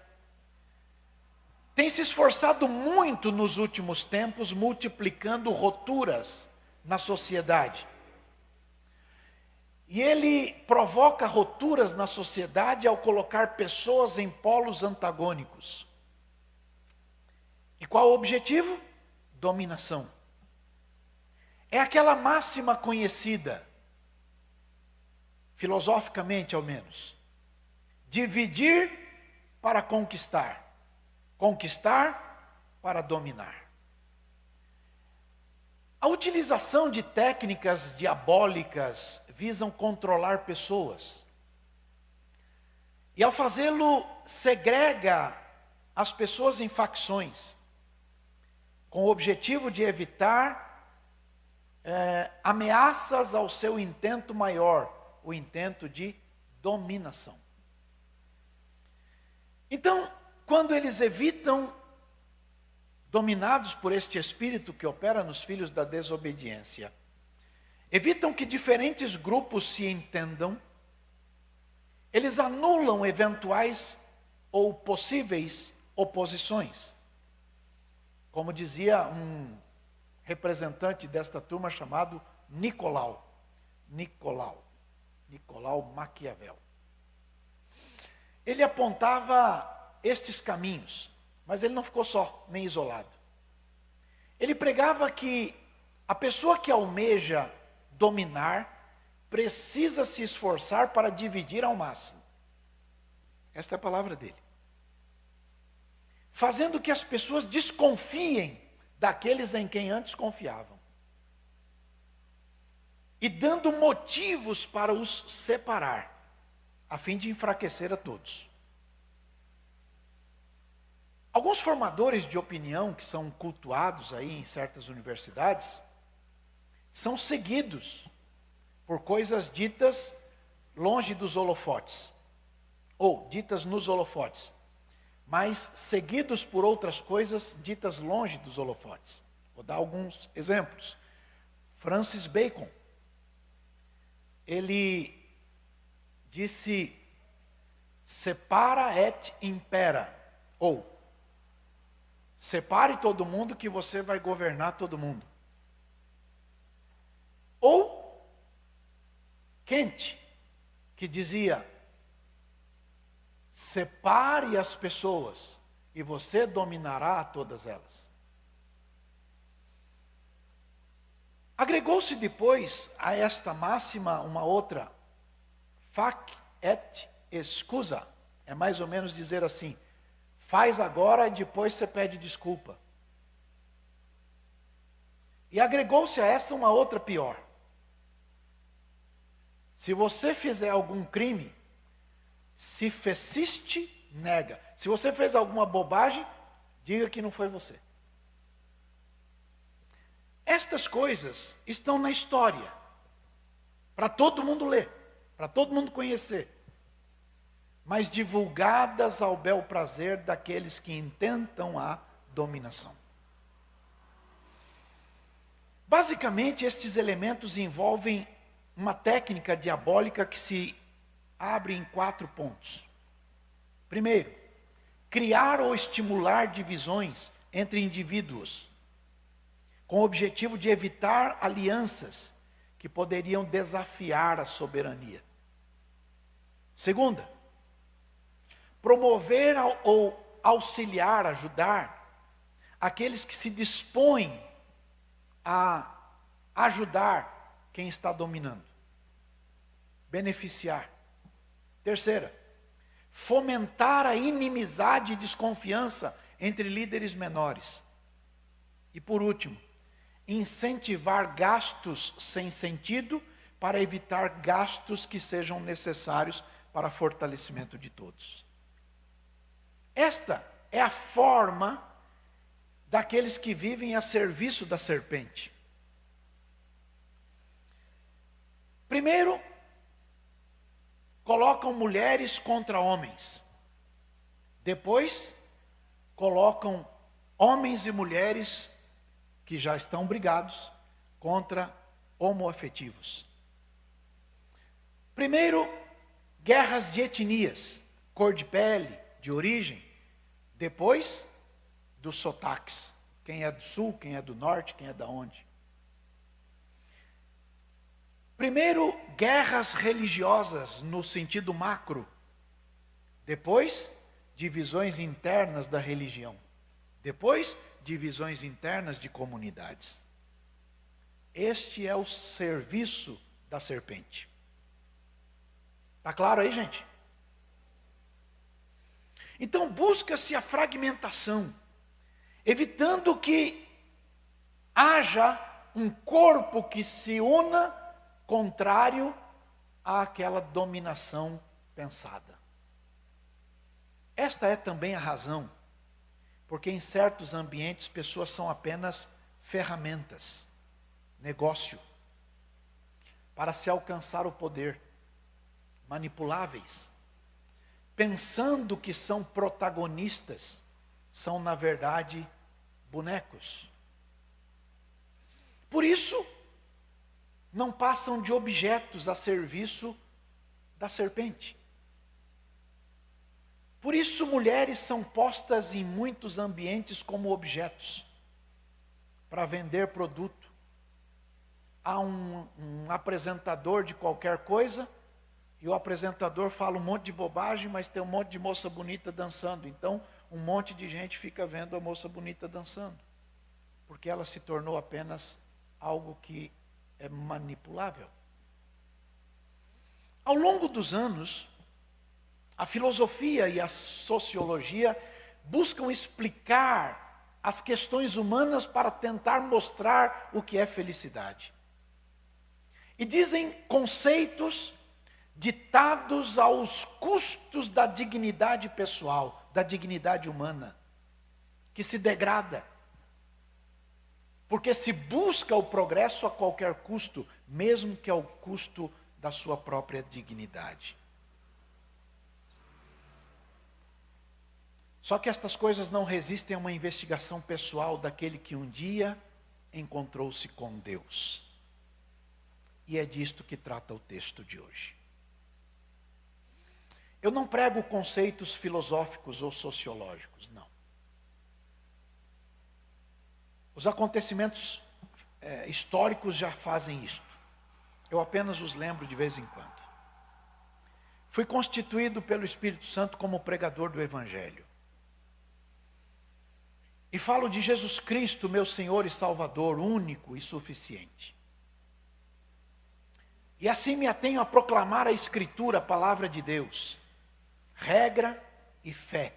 tem se esforçado muito nos últimos tempos, multiplicando rupturas na sociedade. E ele provoca rupturas na sociedade ao colocar pessoas em polos antagônicos. E qual o objetivo? Dominação. É aquela máxima conhecida, filosoficamente ao menos: dividir para conquistar, conquistar para dominar. A utilização de técnicas diabólicas visam controlar pessoas. E ao fazê-lo, segrega as pessoas em facções, com o objetivo de evitar ameaças ao seu intento maior, o intento de dominação. Então, quando eles evitam, dominados por este espírito que opera nos filhos da desobediência, evitam que diferentes grupos se entendam, eles anulam eventuais ou possíveis oposições. Como dizia um representante desta turma chamado Nicolau Maquiavel. Ele apontava estes caminhos, mas ele não ficou só, nem isolado. Ele pregava que a pessoa que almeja dominar precisa se esforçar para dividir ao máximo. Esta é a palavra dele. Fazendo que as pessoas desconfiem daqueles em quem antes confiavam, e dando motivos para os separar, a fim de enfraquecer a todos. Alguns formadores de opinião que são cultuados aí em certas universidades são seguidos por coisas ditas longe dos holofotes, ou ditas nos holofotes, mas seguidos por outras coisas ditas longe dos holofotes. Vou dar alguns exemplos. Francis Bacon, ele disse: separa et impera, ou separe todo mundo que você vai governar todo mundo. Ou Kant, que dizia: separe as pessoas e você dominará todas elas. Agregou-se depois a esta máxima uma outra: fac et excusa. É mais ou menos dizer assim: faz agora e depois você pede desculpa. E agregou-se a esta uma outra pior: se você fizer algum crime, se feciste, nega. Se você fez alguma bobagem, diga que não foi você. Estas coisas estão na história, para todo mundo ler, para todo mundo conhecer, mas divulgadas ao bel prazer daqueles que intentam a dominação. Basicamente, estes elementos envolvem uma técnica diabólica que se abre em 4 pontos. Primeiro, criar ou estimular divisões entre indivíduos, com o objetivo de evitar alianças que poderiam desafiar a soberania. Segunda, promover ou auxiliar, ajudar aqueles que se dispõem a ajudar quem está dominando. Beneficiar. Terceira, fomentar a inimizade e desconfiança entre líderes menores. E por último, incentivar gastos sem sentido para evitar gastos que sejam necessários para fortalecimento de todos. Esta é a forma daqueles que vivem a serviço da serpente. Primeiro, colocam mulheres contra homens. Depois, colocam homens e mulheres que já estão brigados contra homoafetivos. Primeiro, guerras de etnias, cor de pele, de origem. Depois, dos sotaques. Quem é do sul, quem é do norte, quem é da onde. Primeiro, guerras religiosas no sentido macro. Depois, divisões internas da religião. Depois, divisões internas de comunidades. Este é o serviço da serpente. Está claro aí, gente? Então, busca-se a fragmentação, evitando que haja um corpo que se una contrário àquela dominação pensada. Esta é também a razão porque em certos ambientes pessoas são apenas ferramentas, negócio, para se alcançar o poder, manipuláveis, pensando que são protagonistas, são na verdade bonecos. Por isso, não passam de objetos a serviço da serpente. Por isso, mulheres são postas em muitos ambientes como objetos, para vender produto. Há um apresentador de qualquer coisa, e o apresentador fala um monte de bobagem, mas tem um monte de moça bonita dançando. Então, um monte de gente fica vendo a moça bonita dançando, porque ela se tornou apenas algo que é manipulável. Ao longo dos anos, a filosofia e a sociologia buscam explicar as questões humanas para tentar mostrar o que é felicidade. E dizem conceitos ditados aos custos da dignidade pessoal, da dignidade humana, que se degrada. Porque se busca o progresso a qualquer custo, mesmo que ao custo da sua própria dignidade. Só que estas coisas não resistem a uma investigação pessoal daquele que um dia encontrou-se com Deus. E é disto que trata o texto de hoje. Eu não prego conceitos filosóficos ou sociológicos, não. Os acontecimentos históricos já fazem isto. Eu apenas os lembro de vez em quando. Fui constituído pelo Espírito Santo como pregador do Evangelho. E falo de Jesus Cristo, meu Senhor e Salvador, único e suficiente. E assim me atenho a proclamar a Escritura, a palavra de Deus, regra e fé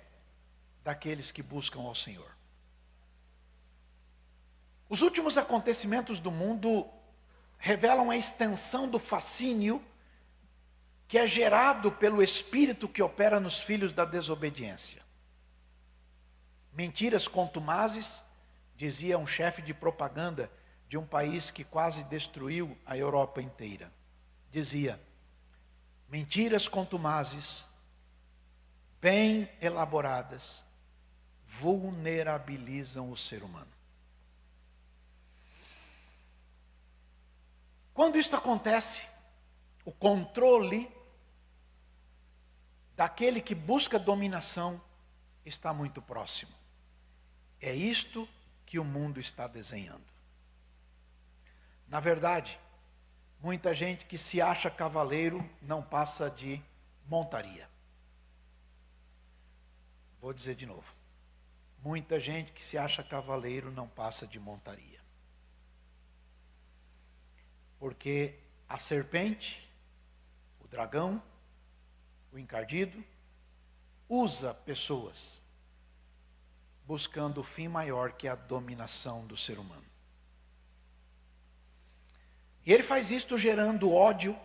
daqueles que buscam ao Senhor. Os últimos acontecimentos do mundo revelam a extensão do fascínio que é gerado pelo espírito que opera nos filhos da desobediência. Mentiras contumazes, dizia um chefe de propaganda de um país que quase destruiu a Europa inteira. Dizia, mentiras contumazes, bem elaboradas, vulnerabilizam o ser humano. Quando isto acontece, o controle daquele que busca dominação está muito próximo. É isto que o mundo está desenhando. Na verdade, muita gente que se acha cavaleiro não passa de montaria. Vou dizer de novo. Muita gente que se acha cavaleiro não passa de montaria. Porque a serpente, o dragão, o encardido, usa pessoas buscando o fim maior que a dominação do ser humano. E ele faz isto gerando ódio,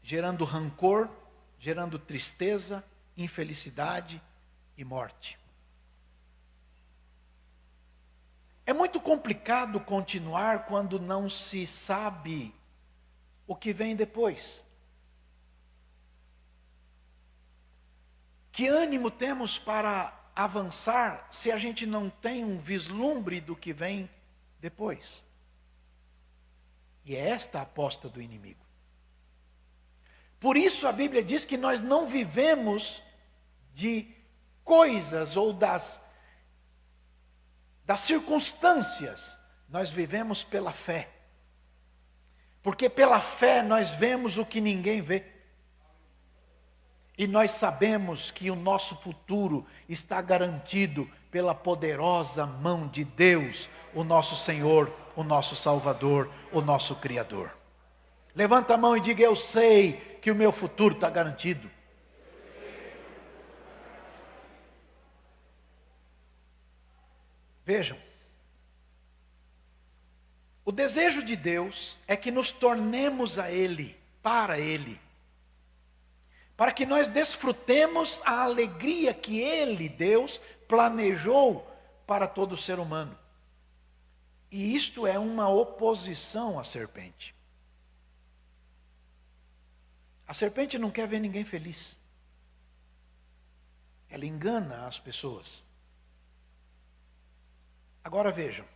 gerando rancor, gerando tristeza, infelicidade e morte. É muito complicado continuar quando não se sabe o que vem depois. Que ânimo temos para avançar se a gente não tem um vislumbre do que vem depois? E é esta a aposta do inimigo. Por isso a Bíblia diz que nós não vivemos de coisas ou das circunstâncias, nós vivemos pela fé. Porque pela fé nós vemos o que ninguém vê. E nós sabemos que o nosso futuro está garantido pela poderosa mão de Deus, o nosso Senhor, o nosso Salvador, o nosso Criador. Levanta a mão e diga, eu sei que o meu futuro está garantido. Vejam, o desejo de Deus é que nos tornemos a Ele, para Ele. Para que nós desfrutemos a alegria que Ele, Deus, planejou para todo ser humano. E isto é uma oposição à serpente. A serpente não quer ver ninguém feliz. Ela engana as pessoas. Agora vejam.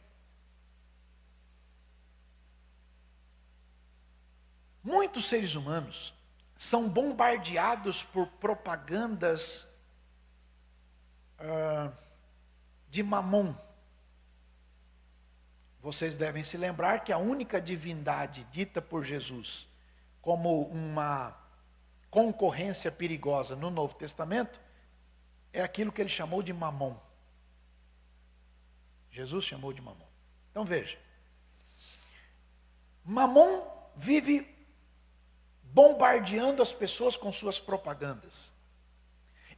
Muitos seres humanos são bombardeados por propagandas de Mamon. Vocês devem se lembrar que a única divindade dita por Jesus como uma concorrência perigosa no Novo Testamento é aquilo que ele chamou de Mamon. Jesus chamou de Mamon. Então veja. Mamon vive bombardeando as pessoas com suas propagandas.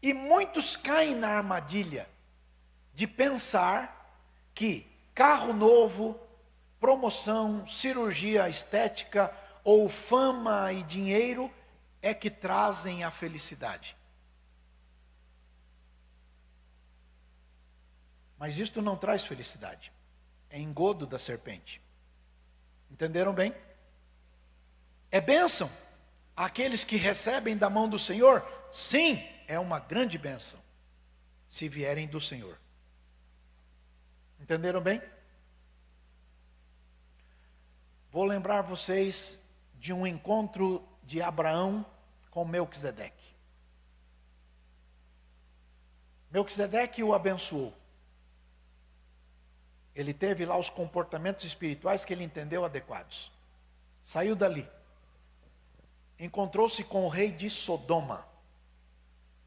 E muitos caem na armadilha de pensar que carro novo, promoção, cirurgia estética ou fama e dinheiro é que trazem a felicidade. Mas isto não traz felicidade. É engodo da serpente. Entenderam bem? É bênção. Aqueles que recebem da mão do Senhor, sim, é uma grande bênção, se vierem do Senhor. Entenderam bem? Vou lembrar vocês de um encontro de Abraão com Melquisedeque. Melquisedeque o abençoou. Ele teve lá os comportamentos espirituais que ele entendeu adequados. Saiu dali. Encontrou-se com o rei de Sodoma.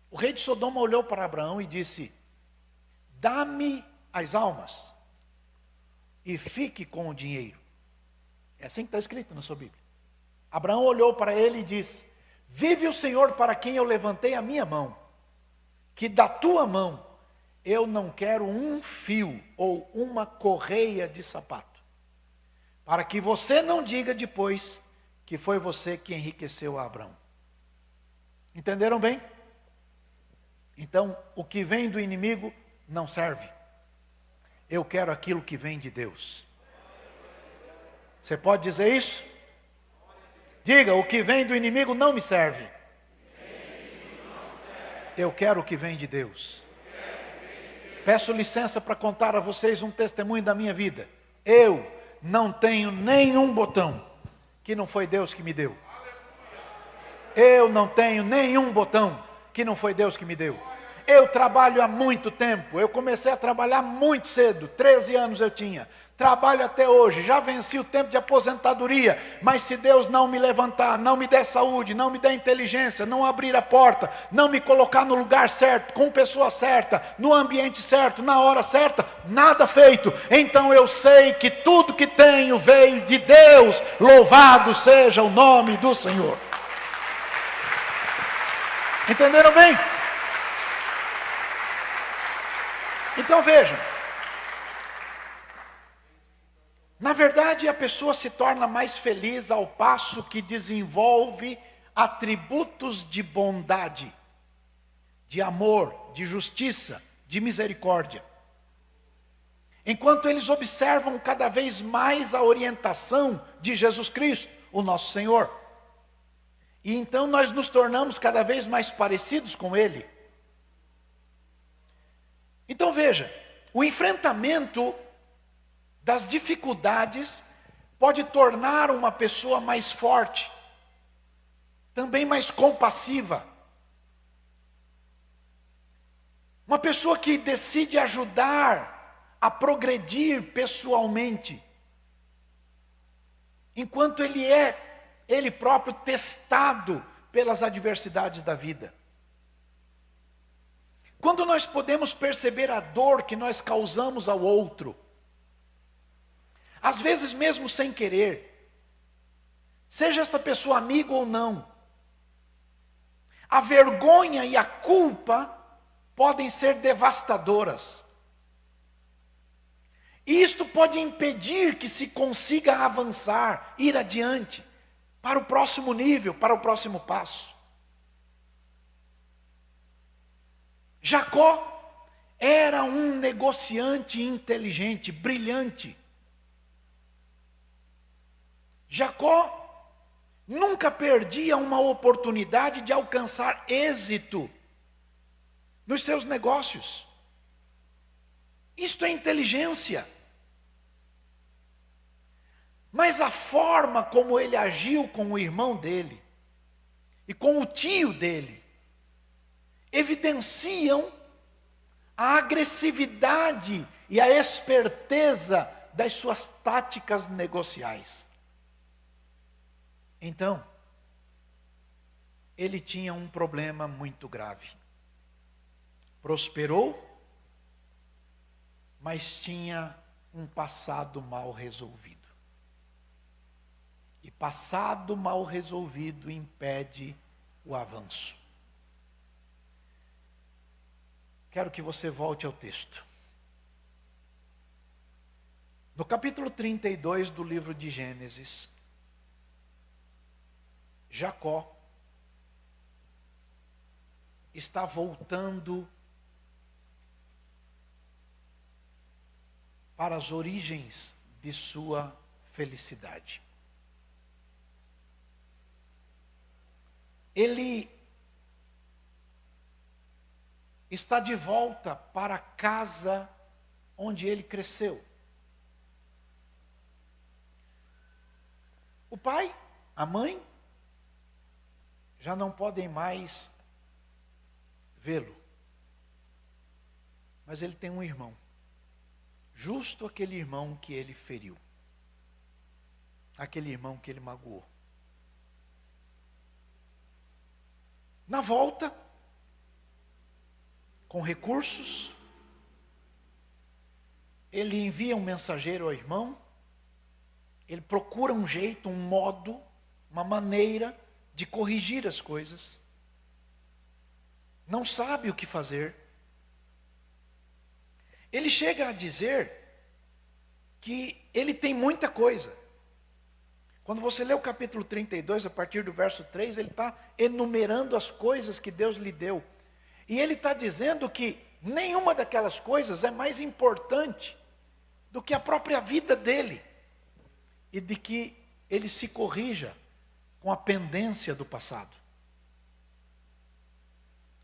O rei de Sodoma olhou para Abraão e disse: dá-me as almas e fique com o dinheiro. É assim que está escrito na sua Bíblia. Abraão olhou para ele e disse: vive o Senhor para quem eu levantei a minha mão, que da tua mão eu não quero um fio ou uma correia de sapato, para que você não diga depois que foi você que enriqueceu a Abraão. Entenderam bem? Então, o que vem do inimigo não serve. Eu quero aquilo que vem de Deus. Você pode dizer isso? Diga, o que vem do inimigo não me serve. Eu quero o que vem de Deus. Peço licença para contar a vocês um testemunho da minha vida. Eu não tenho nenhum botão que não foi Deus que me deu. Eu não tenho nenhum botão que não foi Deus que me deu. Eu trabalho há muito tempo. Eu comecei a trabalhar muito cedo. 13 anos eu tinha. Trabalho até hoje. Já venci o tempo de aposentadoria. Mas se Deus não me levantar, não me der saúde, não me der inteligência, não abrir a porta, não me colocar no lugar certo, com pessoa certa, no ambiente certo, na hora certa, nada feito. Então eu sei que tudo que tenho veio de Deus. Louvado seja o nome do Senhor. Entenderam bem? Então vejam, na verdade a pessoa se torna mais feliz ao passo que desenvolve atributos de bondade, de amor, de justiça, de misericórdia. Enquanto eles observam cada vez mais a orientação de Jesus Cristo, o nosso Senhor. E então nós nos tornamos cada vez mais parecidos com Ele. Então veja, o enfrentamento das dificuldades pode tornar uma pessoa mais forte, também mais compassiva. Uma pessoa que decide ajudar a progredir pessoalmente, enquanto ele próprio testado pelas adversidades da vida. Quando nós podemos perceber a dor que nós causamos ao outro, às vezes mesmo sem querer, seja esta pessoa amigo ou não, a vergonha e a culpa podem ser devastadoras. E isto pode impedir que se consiga avançar, ir adiante, para o próximo nível, para o próximo passo. Jacó era um negociante inteligente, brilhante. Jacó nunca perdia uma oportunidade de alcançar êxito nos seus negócios. Isto é inteligência. Mas a forma como ele agiu com o irmão dele e com o tio dele evidenciam a agressividade e a esperteza das suas táticas negociais. Então, ele tinha um problema muito grave. Prosperou, mas tinha um passado mal resolvido. E passado mal resolvido impede o avanço. Quero que você volte ao texto. No capítulo 32 do livro de Gênesis, Jacó está voltando para as origens de sua felicidade. Ele está de volta para a casa onde ele cresceu. O pai, a mãe, já não podem mais vê-lo. Mas ele tem um irmão. Justo aquele irmão que ele feriu. Aquele irmão que ele magoou. Na volta, com recursos, ele envia um mensageiro ao irmão, ele procura um jeito, um modo, uma maneira de corrigir as coisas. Não sabe o que fazer. Ele chega a dizer que ele tem muita coisa. Quando você lê o capítulo 32, a partir do verso 3, ele está enumerando as coisas que Deus lhe deu. E ele está dizendo que nenhuma daquelas coisas é mais importante do que a própria vida dele. E de que ele se corrija com a pendência do passado.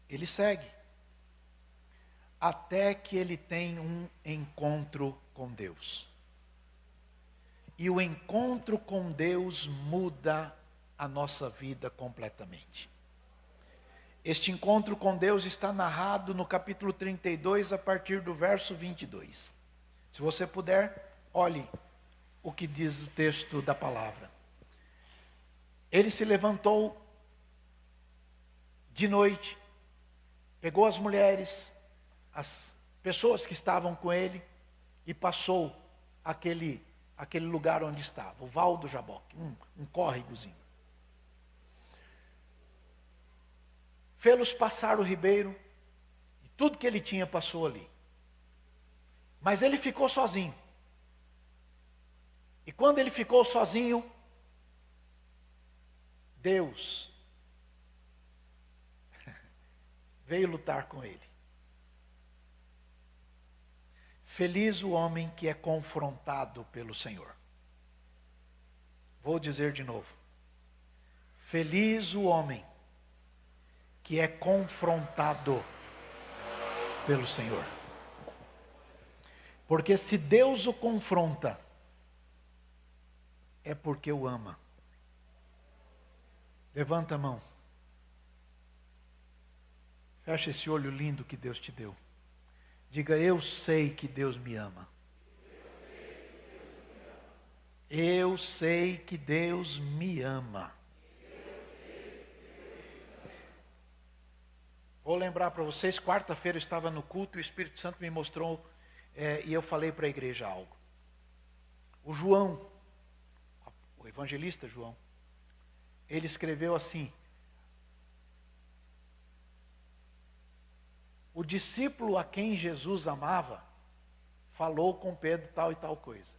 Ele segue. Até que ele tem um encontro com Deus. E o encontro com Deus muda a nossa vida completamente. Este encontro com Deus está narrado no capítulo 32, a partir do verso 22. Se você puder, olhe o que diz o texto da palavra. Ele se levantou de noite, pegou as mulheres, as pessoas que estavam com ele, e passou aquele lugar onde estava, o Val do Jaboque, um córregozinho. Fê-los passar o ribeiro, e tudo que ele tinha passou ali. Mas ele ficou sozinho. E quando ele ficou sozinho, Deus veio lutar com ele. Feliz o homem que é confrontado pelo Senhor. Vou dizer de novo. Feliz o homem que é confrontado pelo Senhor. Porque se Deus o confronta, é porque o ama. Levanta a mão. Fecha esse olho lindo que Deus te deu. Diga, eu sei que Deus me ama. Eu sei que Deus me ama. Vou lembrar para vocês, quarta-feira eu estava no culto e o Espírito Santo me mostrou, e eu falei para a igreja algo. O João, o evangelista João, ele escreveu assim: o discípulo a quem Jesus amava, falou com Pedro tal e tal coisa.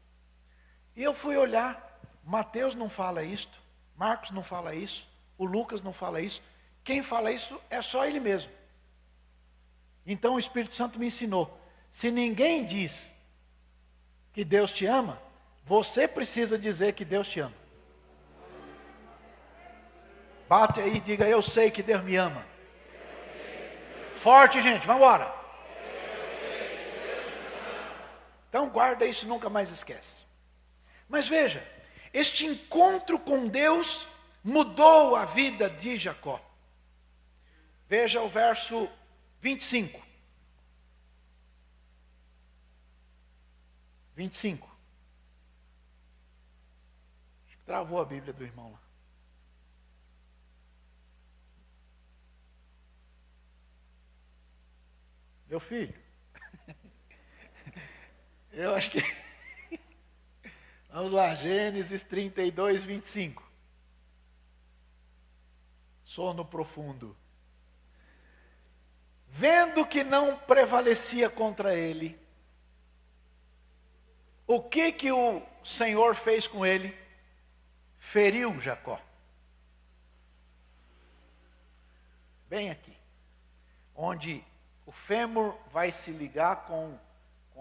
E eu fui olhar, Mateus não fala isto, Marcos não fala isso, o Lucas não fala isso, quem fala isso é só ele mesmo. Então o Espírito Santo me ensinou, se ninguém diz que Deus te ama, você precisa dizer que Deus te ama. Bate aí e diga, eu sei que Deus me ama. Forte, gente, vamos embora. Então guarda isso, nunca mais esquece. Mas veja, este encontro com Deus mudou a vida de Jacó. Veja o verso 25. 25. Acho que travou a Bíblia do irmão lá. Meu filho, eu acho que... Vamos lá, Gênesis 32, 25. Sono profundo. Vendo que não prevalecia contra ele, O que o Senhor fez com ele? Feriu Jacó. Bem aqui, onde o fêmur vai se ligar com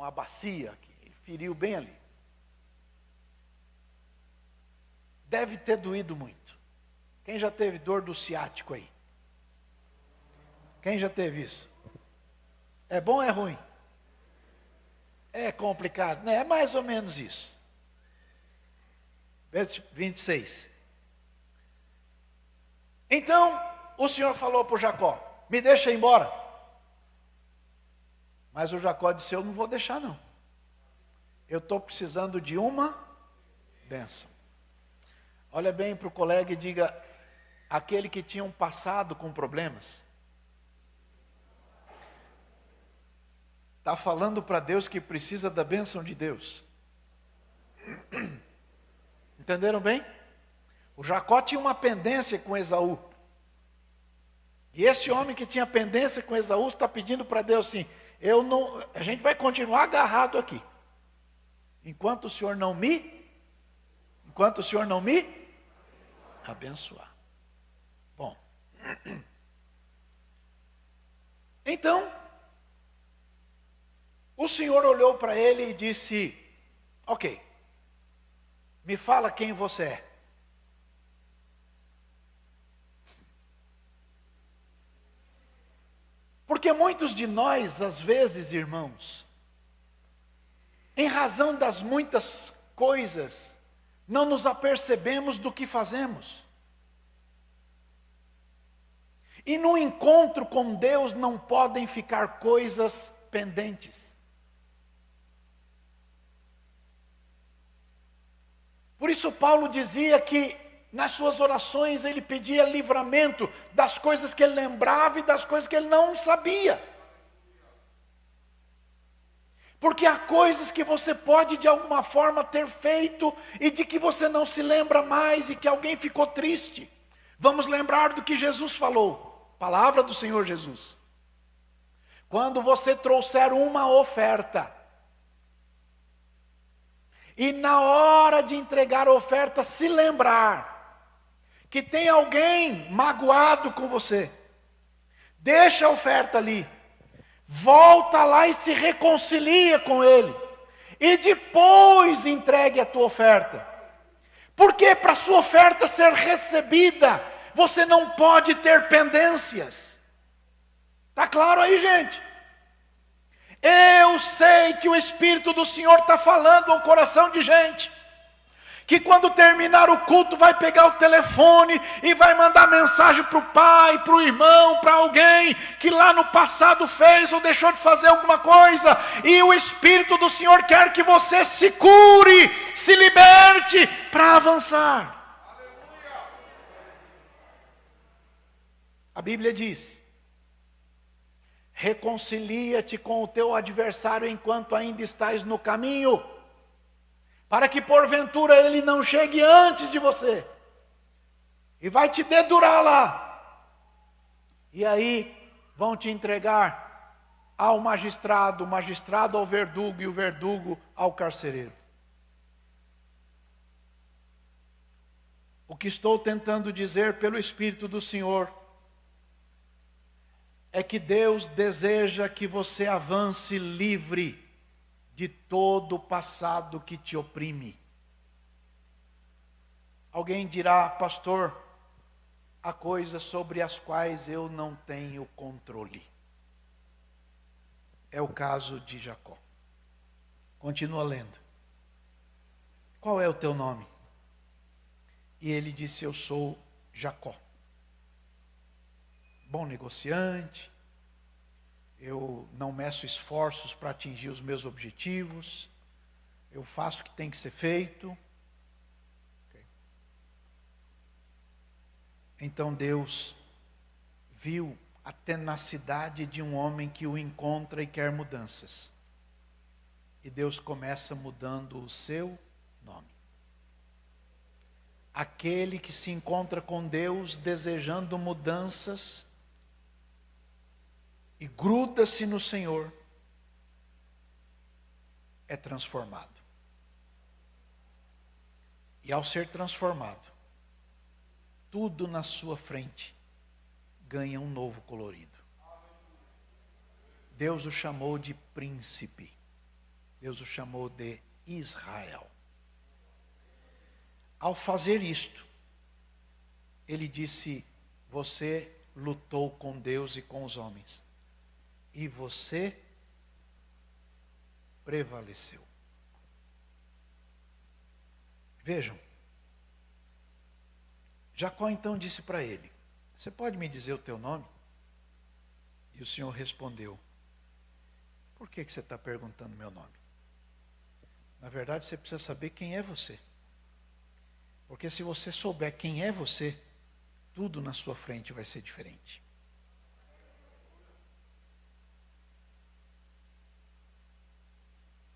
a bacia aqui. Ele feriu bem ali. Deve ter doído muito. Quem já teve dor do ciático aí? Quem já teve isso? É bom ou é ruim? É complicado, né? É mais ou menos isso. Verso 26. Então, o Senhor falou para o Jacó: me deixa ir embora. Mas o Jacó disse: eu não vou deixar não. Eu estou precisando de uma bênção. Olha bem para o colega e diga: aquele que tinha um passado com problemas, está falando para Deus que precisa da bênção de Deus. Entenderam bem? O Jacó tinha uma pendência com Esaú. E esse homem que tinha pendência com Esaú está pedindo para Deus assim: a gente vai continuar agarrado aqui. Enquanto o Senhor não me abençoar. Bom. Então, o Senhor olhou para ele e disse: ok, me fala quem você é. Porque muitos de nós, às vezes, irmãos, em razão das muitas coisas, não nos apercebemos do que fazemos. E no encontro com Deus não podem ficar coisas pendentes. Por isso Paulo dizia que nas suas orações ele pedia livramento das coisas que ele lembrava e das coisas que ele não sabia. Porque há coisas que você pode de alguma forma ter feito e de que você não se lembra mais e que alguém ficou triste. Vamos lembrar do que Jesus falou, palavra do Senhor Jesus. Quando você trouxer uma oferta, e na hora de entregar a oferta se lembrar que tem alguém magoado com você, deixa a oferta ali, volta lá e se reconcilia com ele, e depois entregue a tua oferta. Porque para a sua oferta ser recebida, você não pode ter pendências. Está claro aí, gente? Eu sei que o Espírito do Senhor está falando ao coração de gente, que quando terminar o culto vai pegar o telefone e vai mandar mensagem para o pai, para o irmão, para alguém que lá no passado fez ou deixou de fazer alguma coisa, e o Espírito do Senhor quer que você se cure, se liberte para avançar. A Bíblia diz: reconcilia-te com o teu adversário enquanto ainda estás no caminho, para que porventura ele não chegue antes de você, e vai te dedurar lá, e aí vão te entregar ao magistrado, o magistrado ao verdugo, e o verdugo ao carcereiro. O que estou tentando dizer pelo Espírito do Senhor é que Deus deseja que você avance livre de todo o passado que te oprime. Alguém dirá: pastor, há coisas sobre as quais eu não tenho controle. É o caso de Jacó. Continua lendo. Qual é o teu nome? E ele disse: eu sou Jacó. Bom negociante, eu não meço esforços para atingir os meus objetivos, eu faço o que tem que ser feito. Okay. Então Deus viu a tenacidade de um homem que o encontra e quer mudanças. E Deus começa mudando o seu nome. Aquele que se encontra com Deus desejando mudanças e gruda-se no Senhor, é transformado. E ao ser transformado, tudo na sua frente ganha um novo colorido. Deus o chamou de príncipe. Deus o chamou de Israel. Ao fazer isto, ele disse: você lutou com Deus e com os homens, e você prevaleceu. Vejam, Jacó então disse para ele: você pode me dizer o teu nome? E o Senhor respondeu: por que você está perguntando meu nome? Na verdade, você precisa saber quem é você. Porque se você souber quem é você, tudo na sua frente vai ser diferente.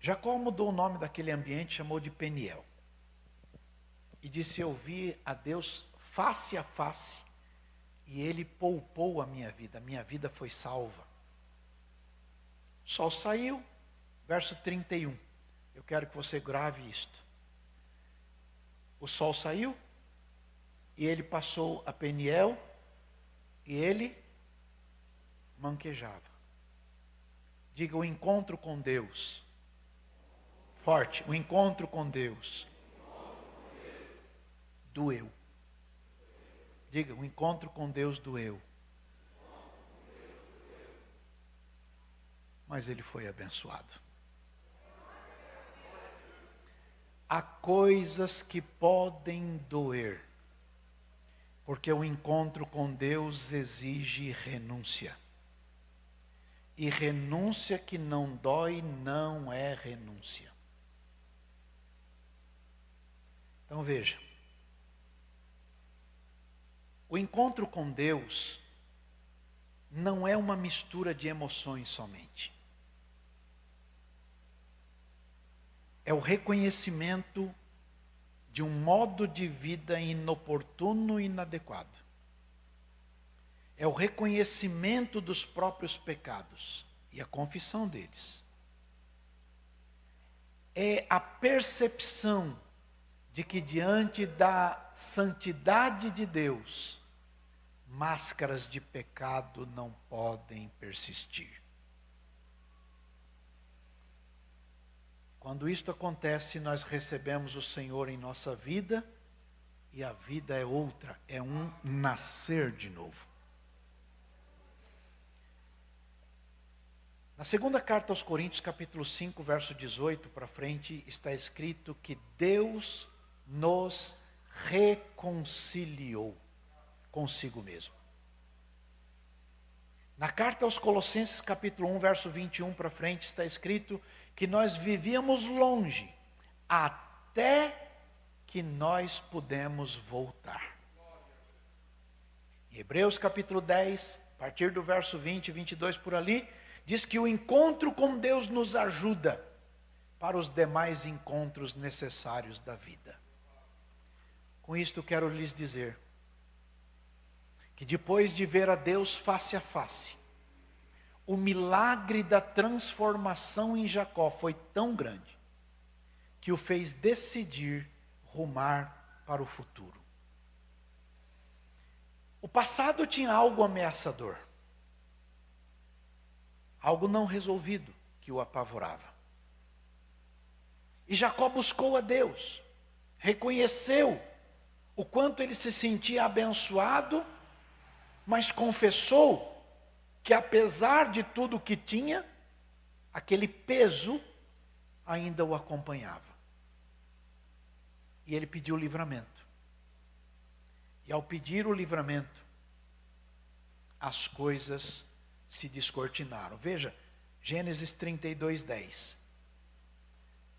Jacó mudou o nome daquele ambiente, chamou de Peniel. E disse: eu vi a Deus face a face, e Ele poupou a minha vida foi salva. O sol saiu, verso 31. Eu quero que você grave isto. O sol saiu, e ele passou a Peniel, e ele manquejava. Diga: o encontro com Deus. Forte, o encontro com Deus. Doeu. Diga: o encontro com Deus doeu. Mas ele foi abençoado. Há coisas que podem doer, porque o encontro com Deus exige renúncia. E renúncia que não dói não é renúncia. Então veja, o encontro com Deus não é uma mistura de emoções somente. É o reconhecimento de um modo de vida inoportuno e inadequado. É o reconhecimento dos próprios pecados e a confissão deles. É a percepção de que diante da santidade de Deus, máscaras de pecado não podem persistir. Quando isto acontece, nós recebemos o Senhor em nossa vida, e a vida é outra, é um nascer de novo. Na segunda carta aos Coríntios, capítulo 5, verso 18 para frente, está escrito que Deus nos reconciliou consigo mesmo. Na carta aos Colossenses, capítulo 1, verso 21 para frente, está escrito que nós vivíamos longe, até que nós pudemos voltar. Em Hebreus capítulo 10, a partir do verso 20 e 22 por ali, diz que o encontro com Deus nos ajuda para os demais encontros necessários da vida. Com isto quero lhes dizer que depois de ver a Deus face a face, o milagre da transformação em Jacó foi tão grande que o fez decidir rumar para o futuro. O passado tinha algo ameaçador, algo não resolvido que o apavorava. E Jacó buscou a Deus, reconheceu o quanto ele se sentia abençoado, mas confessou que apesar de tudo o que tinha, aquele peso ainda o acompanhava. E ele pediu livramento. E ao pedir o livramento, as coisas se descortinaram. Veja, Gênesis 32, 10.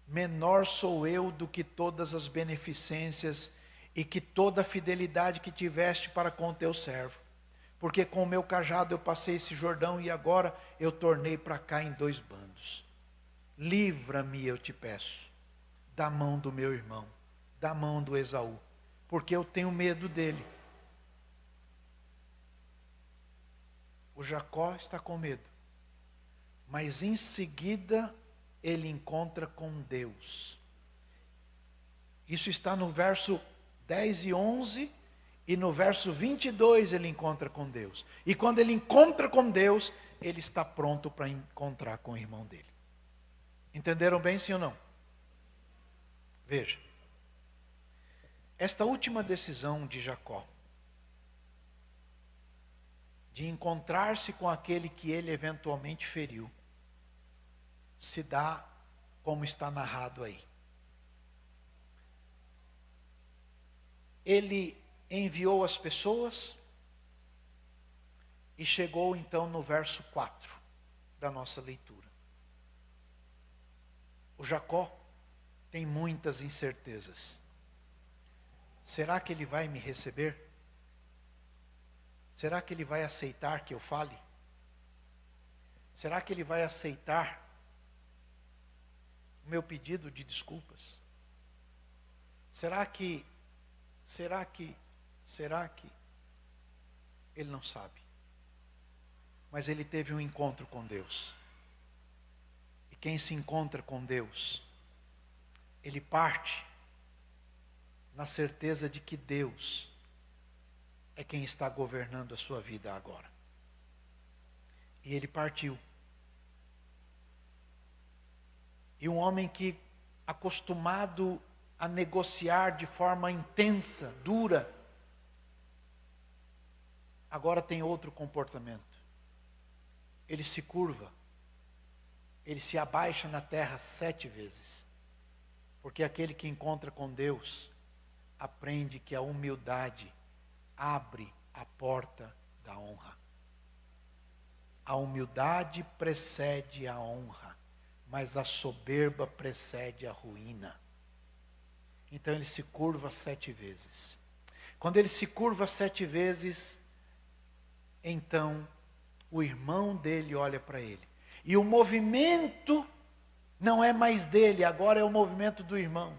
Menor sou eu do que todas as beneficências e que toda a fidelidade que tiveste para com o teu servo. Porque com o meu cajado eu passei esse Jordão e agora eu tornei para cá em 2 bandos. Livra-me, eu te peço, da mão do meu irmão, da mão do Esaú, porque eu tenho medo dele. O Jacó está com medo, mas em seguida ele encontra com Deus. Isso está no verso 10 e 11, e no verso 22 ele encontra com Deus. E quando ele encontra com Deus, ele está pronto para encontrar com o irmão dele. Entenderam bem, sim ou não? Veja. Esta última decisão de Jacó, de encontrar-se com aquele que ele eventualmente feriu, se dá como está narrado aí. Ele enviou as pessoas e chegou então no verso 4 da nossa leitura. O Jacó tem muitas incertezas. Será que ele vai me receber? Será que ele vai aceitar que eu fale? Será que ele vai aceitar o meu pedido de desculpas? Será que ele não sabe? Mas ele teve um encontro com Deus. E quem se encontra com Deus, ele parte na certeza de que Deus é quem está governando a sua vida agora. E ele partiu. E um homem que, acostumado a negociar de forma intensa, dura, agora tem outro comportamento. Ele se curva, ele se abaixa na terra 7 vezes. Porque aquele que encontra com Deus, aprende que a humildade abre a porta da honra. A humildade precede a honra, mas a soberba precede a ruína. Então ele se curva 7 vezes. Quando ele se curva 7 vezes, então o irmão dele olha para ele. E o movimento não é mais dele, agora é o movimento do irmão.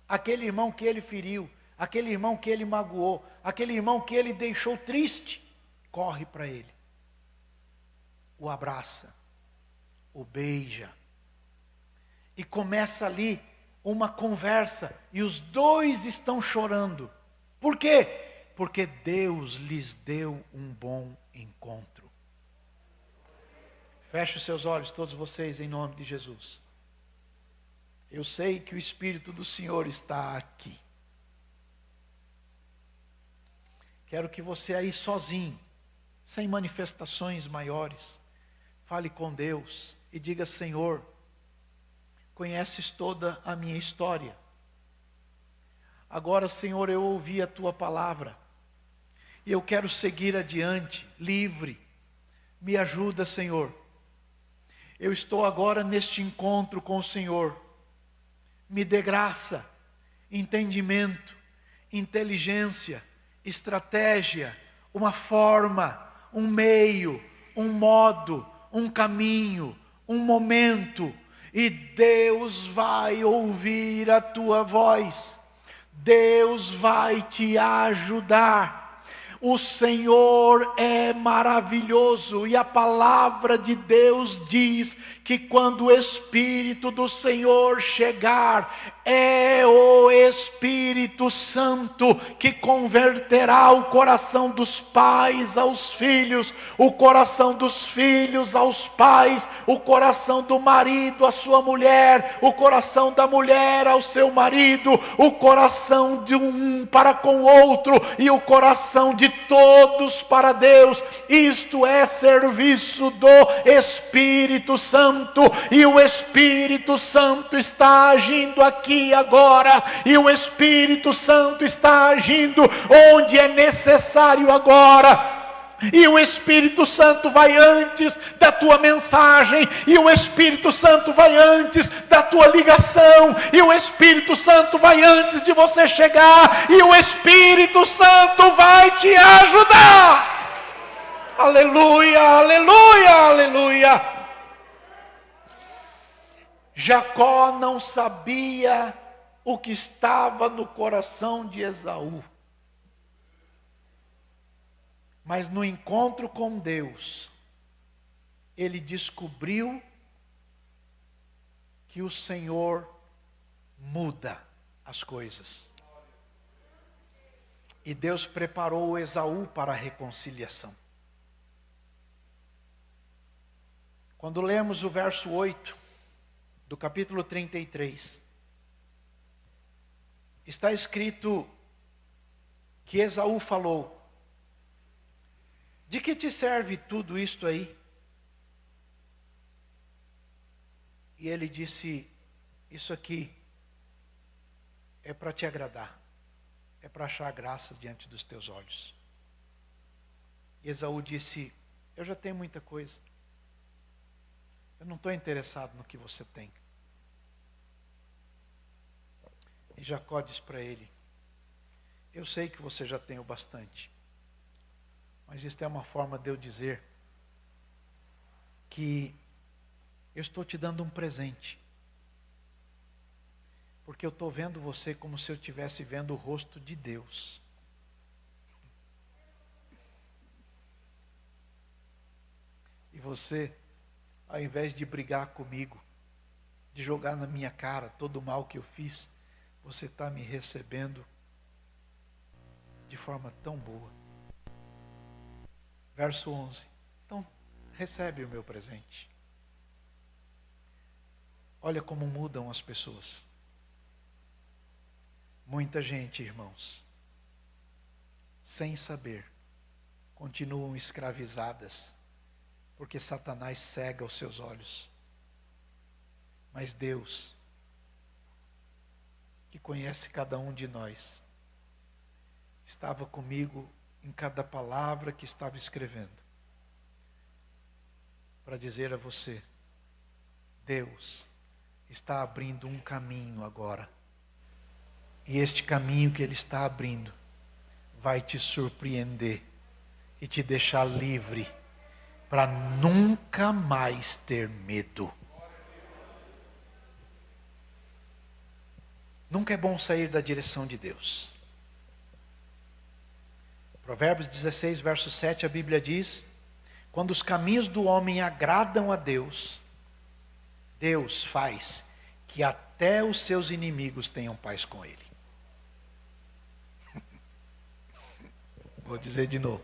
Aquele irmão que ele feriu, aquele irmão que ele magoou, aquele irmão que ele deixou triste, corre para ele. O abraça, o beija. E começa ali uma conversa, e os dois estão chorando. Por quê? Porque Deus lhes deu um bom encontro. Feche os seus olhos, todos vocês, em nome de Jesus. Eu sei que o Espírito do Senhor está aqui. Quero que você aí sozinho, sem manifestações maiores, fale com Deus e diga: Senhor, conheces toda a minha história. Agora, Senhor, eu ouvi a tua palavra e eu quero seguir adiante, livre. Me ajuda, Senhor. Eu estou agora neste encontro com o Senhor. Me dê graça, entendimento, inteligência, estratégia, uma forma, um meio, um modo, um caminho, um momento. E Deus vai ouvir a tua voz. Deus vai te ajudar. O Senhor é maravilhoso, e a palavra de Deus diz que quando o Espírito do Senhor chegar, é o Espírito Santo que converterá o coração dos pais aos filhos, o coração dos filhos aos pais, o coração do marido à sua mulher, o coração da mulher ao seu marido, o coração de um para com o outro, e o coração de todos para Deus. Isto é serviço do Espírito Santo, e o Espírito Santo está agindo aqui agora, e o Espírito Santo está agindo onde é necessário agora. E o Espírito Santo vai antes da tua mensagem, e o Espírito Santo vai antes da tua ligação, e o Espírito Santo vai antes de você chegar, e o Espírito Santo vai te ajudar. Aleluia, aleluia, aleluia. Jacó não sabia o que estava no coração de Esaú. Mas no encontro com Deus, ele descobriu que o Senhor muda as coisas. E Deus preparou Esaú para a reconciliação. Quando lemos o verso 8 do capítulo 33, está escrito que Esaú falou: de que te serve tudo isto aí? E ele disse: isso aqui é para te agradar, é para achar graça diante dos teus olhos. E Esaú disse: eu já tenho muita coisa, eu não estou interessado no que você tem. E Jacó diz para ele: eu sei que você já tem o bastante, mas isso é uma forma de eu dizer que eu estou te dando um presente. Porque eu estou vendo você como se eu estivesse vendo o rosto de Deus. E você, ao invés de brigar comigo, de jogar na minha cara todo o mal que eu fiz, você está me recebendo de forma tão boa. Verso 11. Então, recebe o meu presente. Olha como mudam as pessoas. Muita gente, irmãos, sem saber, continuam escravizadas, porque Satanás cega os seus olhos. Mas Deus, que conhece cada um de nós, estava comigo em cada palavra que estava escrevendo, para dizer a você: Deus está abrindo um caminho agora. E este caminho que Ele está abrindo vai te surpreender e te deixar livre para nunca mais ter medo. Nunca é bom sair da direção de Deus. Provérbios 16, verso 7, a Bíblia diz: quando os caminhos do homem agradam a Deus, Deus faz que até os seus inimigos tenham paz com Ele. Vou dizer de novo.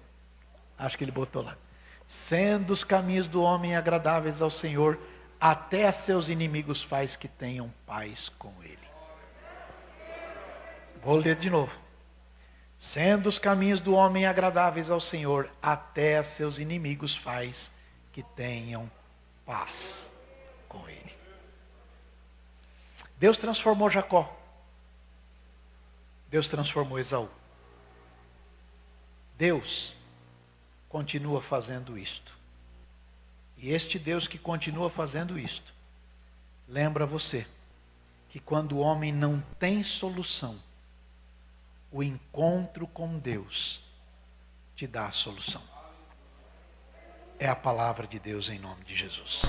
Acho que ele botou lá. Sendo os caminhos do homem agradáveis ao Senhor, até a seus inimigos faz que tenham paz com Ele. Vou ler de novo. Sendo os caminhos do homem agradáveis ao Senhor, até a seus inimigos faz que tenham paz com Ele. Deus transformou Jacó. Deus transformou Esaú. Deus continua fazendo isto. E este Deus que continua fazendo isto, lembra você que quando o homem não tem solução, o encontro com Deus te dá a solução. É a palavra de Deus em nome de Jesus.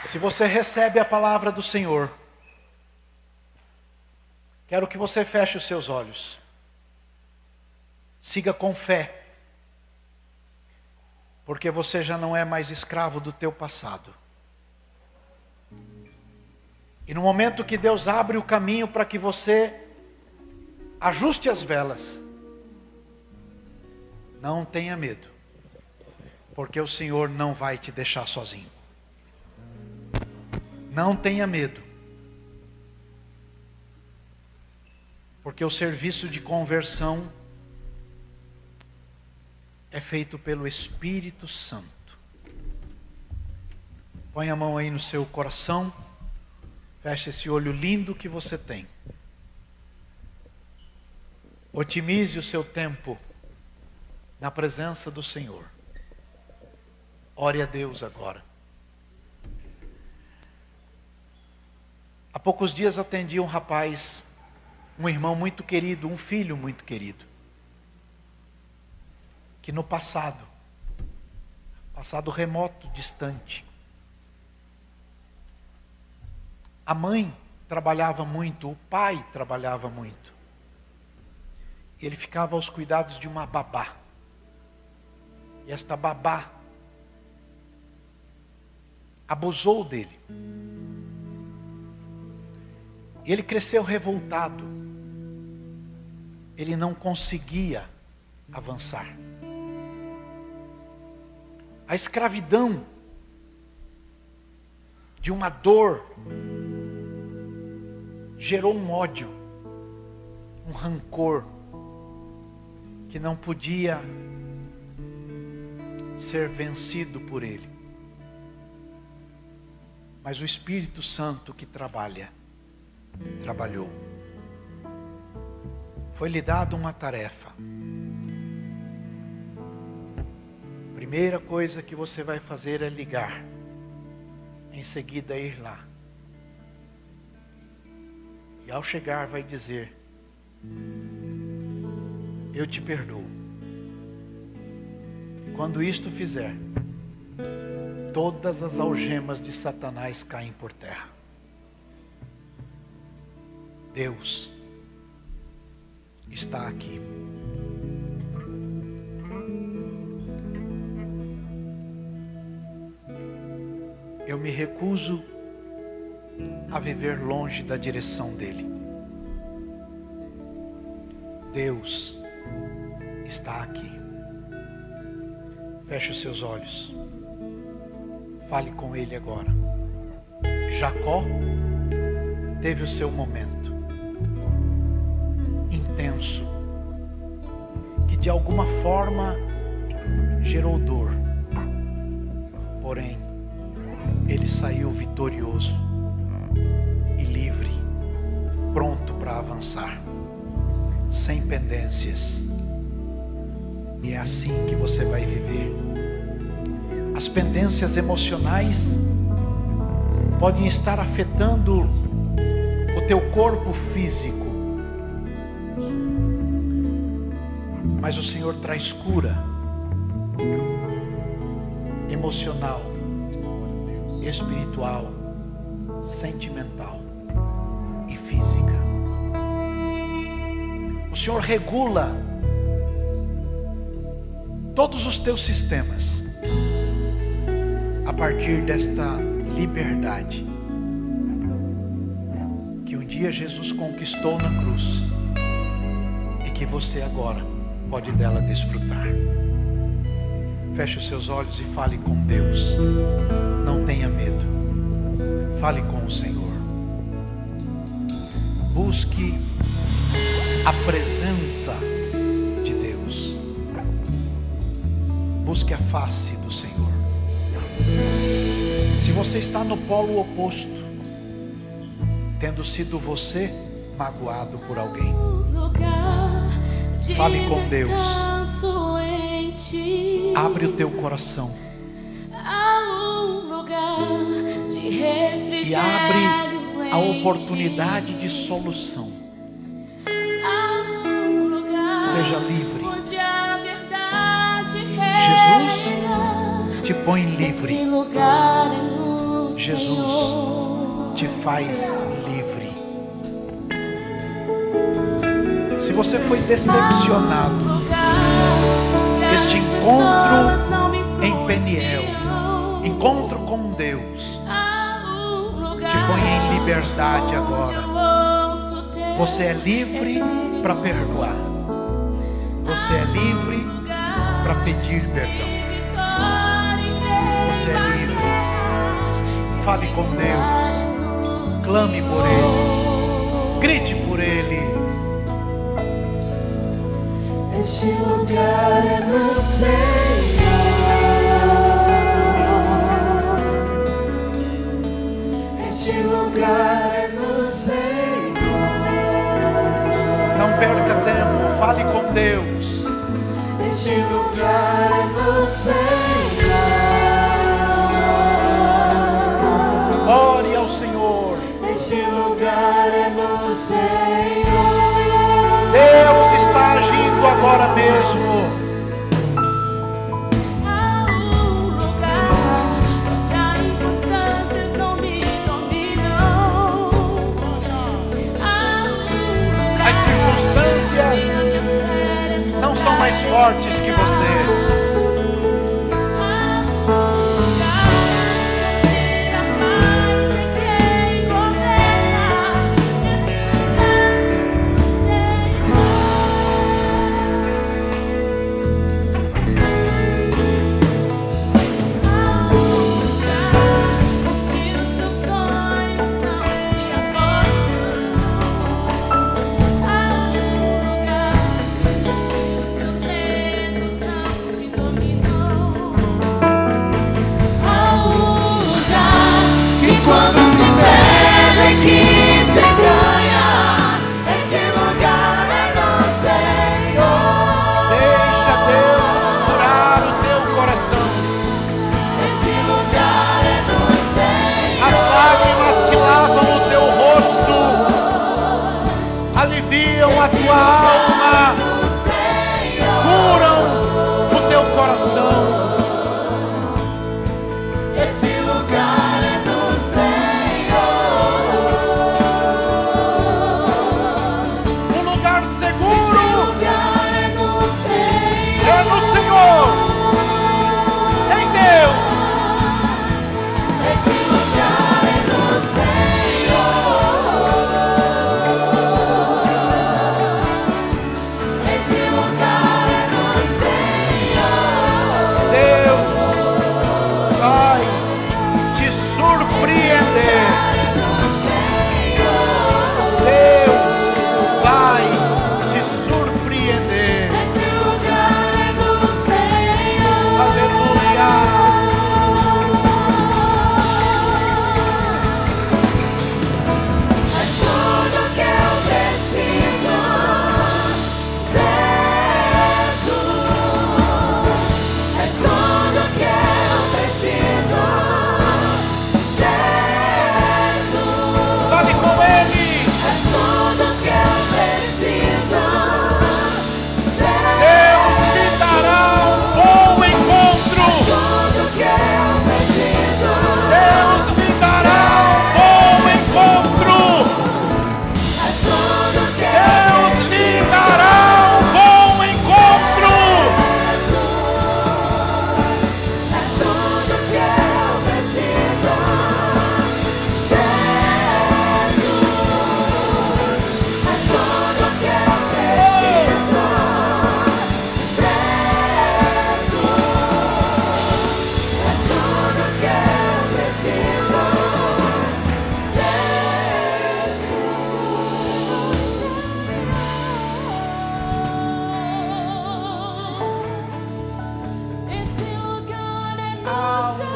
Se você recebe a palavra do Senhor, quero que você feche os seus olhos. Siga com fé. Porque você já não é mais escravo do teu passado. E no momento que Deus abre o caminho para que você ajuste as velas, não tenha medo. Porque o Senhor não vai te deixar sozinho. Não tenha medo. Porque o serviço de conversão é feito pelo Espírito Santo. Põe a mão aí no seu coração. Feche esse olho lindo que você tem. Otimize o seu tempo na presença do Senhor. Ore a Deus agora. Há poucos dias atendi um rapaz, um irmão muito querido, um filho muito querido, que no passado remoto, distante, a mãe trabalhava muito, o pai trabalhava muito. Ele ficava aos cuidados de uma babá. E esta babá abusou dele. E ele cresceu revoltado. Ele não conseguia avançar. A escravidão de uma dor gerou um ódio, um rancor que não podia ser vencido por ele. Mas o Espírito Santo que trabalhou. Foi-lhe dado uma tarefa. Primeira coisa que você vai fazer é ligar. Em seguida ir lá. E ao chegar vai dizer: eu te perdoo. Quando isto fizer, todas as algemas de Satanás caem por terra. Deus está aqui. Eu me recuso a viver longe da direção dele. Deus está aqui. Feche os seus olhos. Fale com ele agora. Jacó teve o seu momento intenso, que de alguma forma gerou dor. Porém, ele saiu vitorioso e livre, pronto para avançar, sem pendências. E é assim que você vai viver. As pendências emocionais podem estar afetando o teu corpo físico, mas o Senhor traz cura emocional, espiritual, sentimental e física. O Senhor regula todos os teus sistemas a partir desta liberdade que um dia Jesus conquistou na cruz e que você agora pode dela desfrutar. Feche os seus olhos e fale com Deus. Não tenha medo. Fale com o Senhor. Busque a presença de Deus. Busque a face do Senhor. Se você está no polo oposto, tendo sido você magoado por alguém, fale com Deus. Abre o teu coração e abre a oportunidade de solução. Seja livre. Jesus te põe livre. Jesus te faz livre. Se você foi decepcionado, este encontro em Peniel, encontro com Deus, te põe em liberdade agora. Você é livre para perdoar. Você é livre para pedir perdão. Você é livre. Fale com Deus. Clame por Ele. Grite por Ele. Este lugar é no Senhor. Este lugar é no Senhor. Não perca tempo, fale com Deus. Este lugar é no Senhor. Ore ao Senhor. Este lugar é no Senhor. Deus está agindo agora mesmo. Há um lugar onde as inconstâncias não me dominam. Há um lugar As circunstâncias não são mais fortes que você.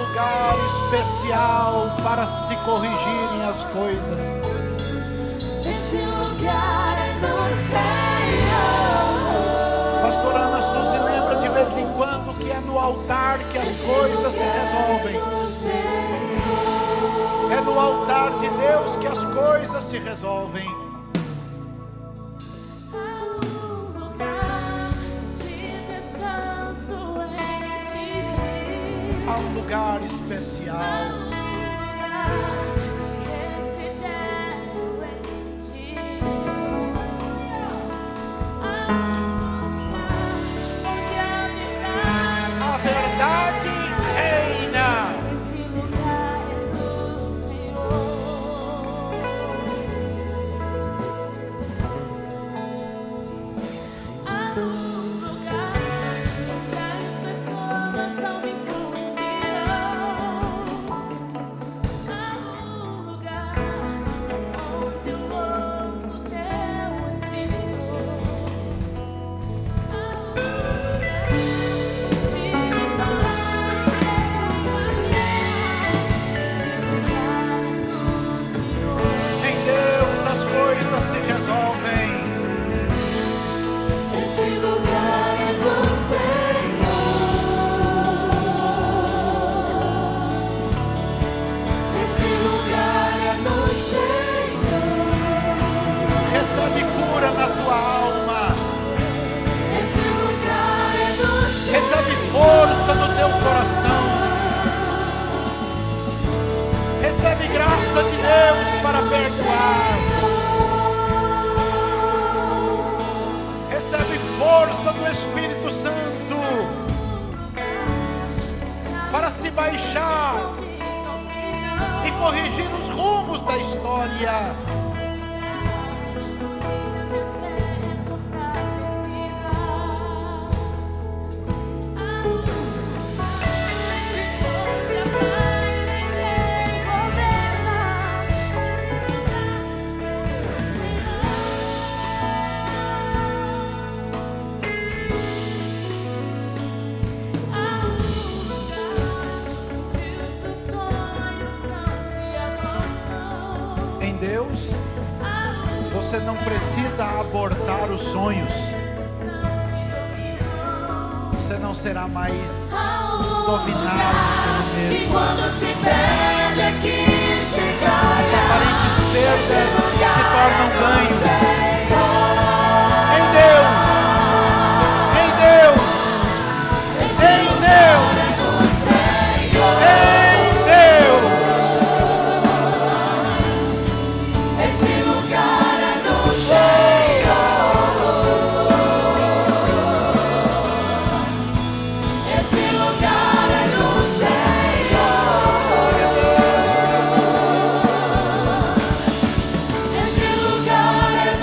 lugar especial para se corrigirem as coisas. Esse lugar é do Senhor. Pastora Ana Suzy lembra de vez em quando que é no altar que as coisas se resolvem. É no altar de Deus que as coisas se resolvem. Há um lugar especial. A verdade reina. Esse lugar é do Senhor. Há um lugar onde as pessoas não me influenciam. Há um lugar onde eu ouço teu Espírito. Há um lugar de Em Deus as coisas se resolvem. esse lugar é do Senhor. Esse lugar é do Senhor. Recebe cura na tua alma. Esse lugar é do Senhor. Recebe força no teu coração. Recebe graça de Deus para perdoar. Recebe força do Espírito Santo para se baixar e corrigir os rumos da história. Em Deus, você não precisa abortar os sonhos. Você não será mais dominado pelo E medo. quando se perde aqui, se As ganha. aparentes perdas se tornam ganho. Em Deus, em Deus, em Deus, em Deus. Esse lugar é do Senhor. Esse lugar é do Senhor. Esse lugar é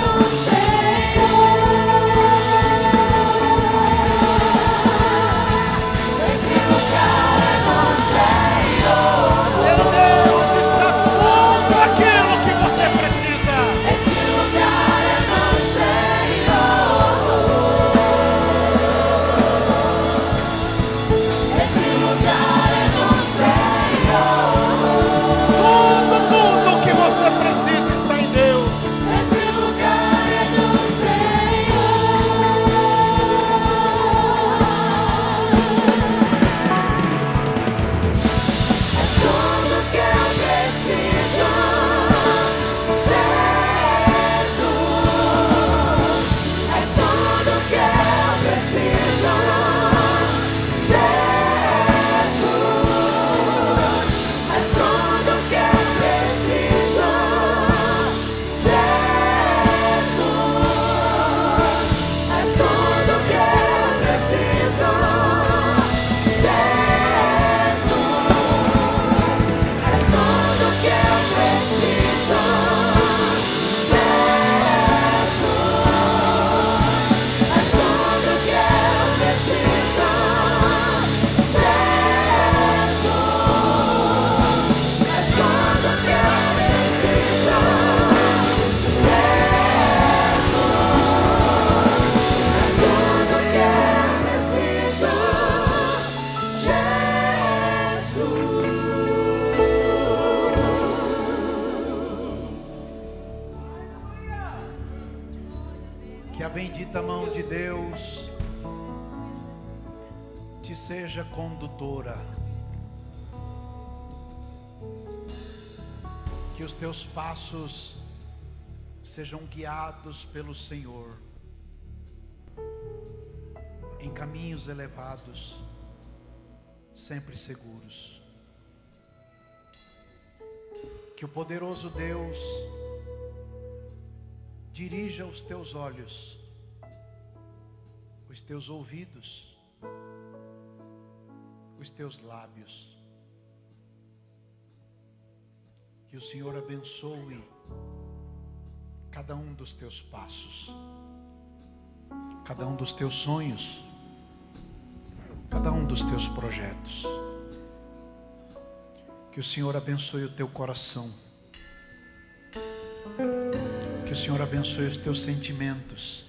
bendita mão de Deus te seja condutora. Que os teus passos sejam guiados pelo Senhor em caminhos elevados, sempre seguros. Que o poderoso Deus dirija os teus olhos, os teus ouvidos, os teus lábios. Que o Senhor abençoe cada um dos teus passos, cada um dos teus sonhos, cada um dos teus projetos. Que o Senhor abençoe o teu coração. Que o Senhor abençoe os teus sentimentos.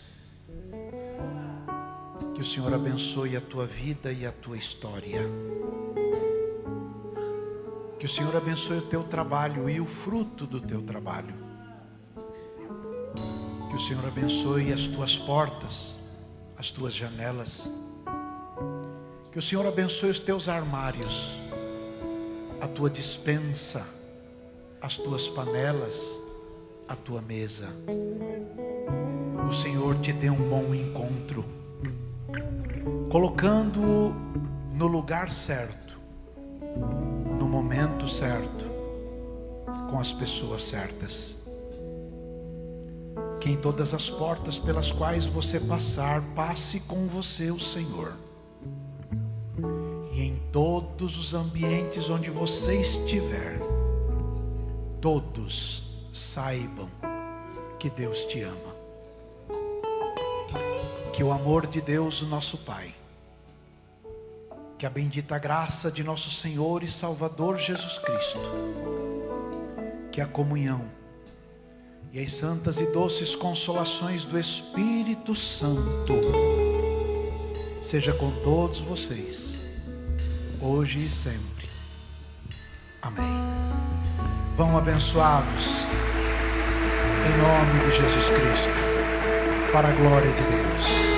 Que o Senhor abençoe a tua vida e a tua história. Que o Senhor abençoe o teu trabalho e o fruto do teu trabalho. Que o Senhor abençoe as tuas portas, as tuas janelas. Que o Senhor abençoe os teus armários, a tua despensa, as tuas panelas, a tua mesa. O Senhor te dê um bom encontro, colocando-o no lugar certo, no momento certo, com as pessoas certas. Que em todas as portas pelas quais você passar, passe com você o Senhor. E em todos os ambientes onde você estiver, todos saibam que Deus te ama. Que o amor de Deus, o nosso Pai, que a bendita graça de nosso Senhor e Salvador Jesus Cristo, que a comunhão e as santas e doces consolações do Espírito Santo seja com todos vocês, hoje e sempre. Amém. Vão abençoados, em nome de Jesus Cristo, para a glória de Deus.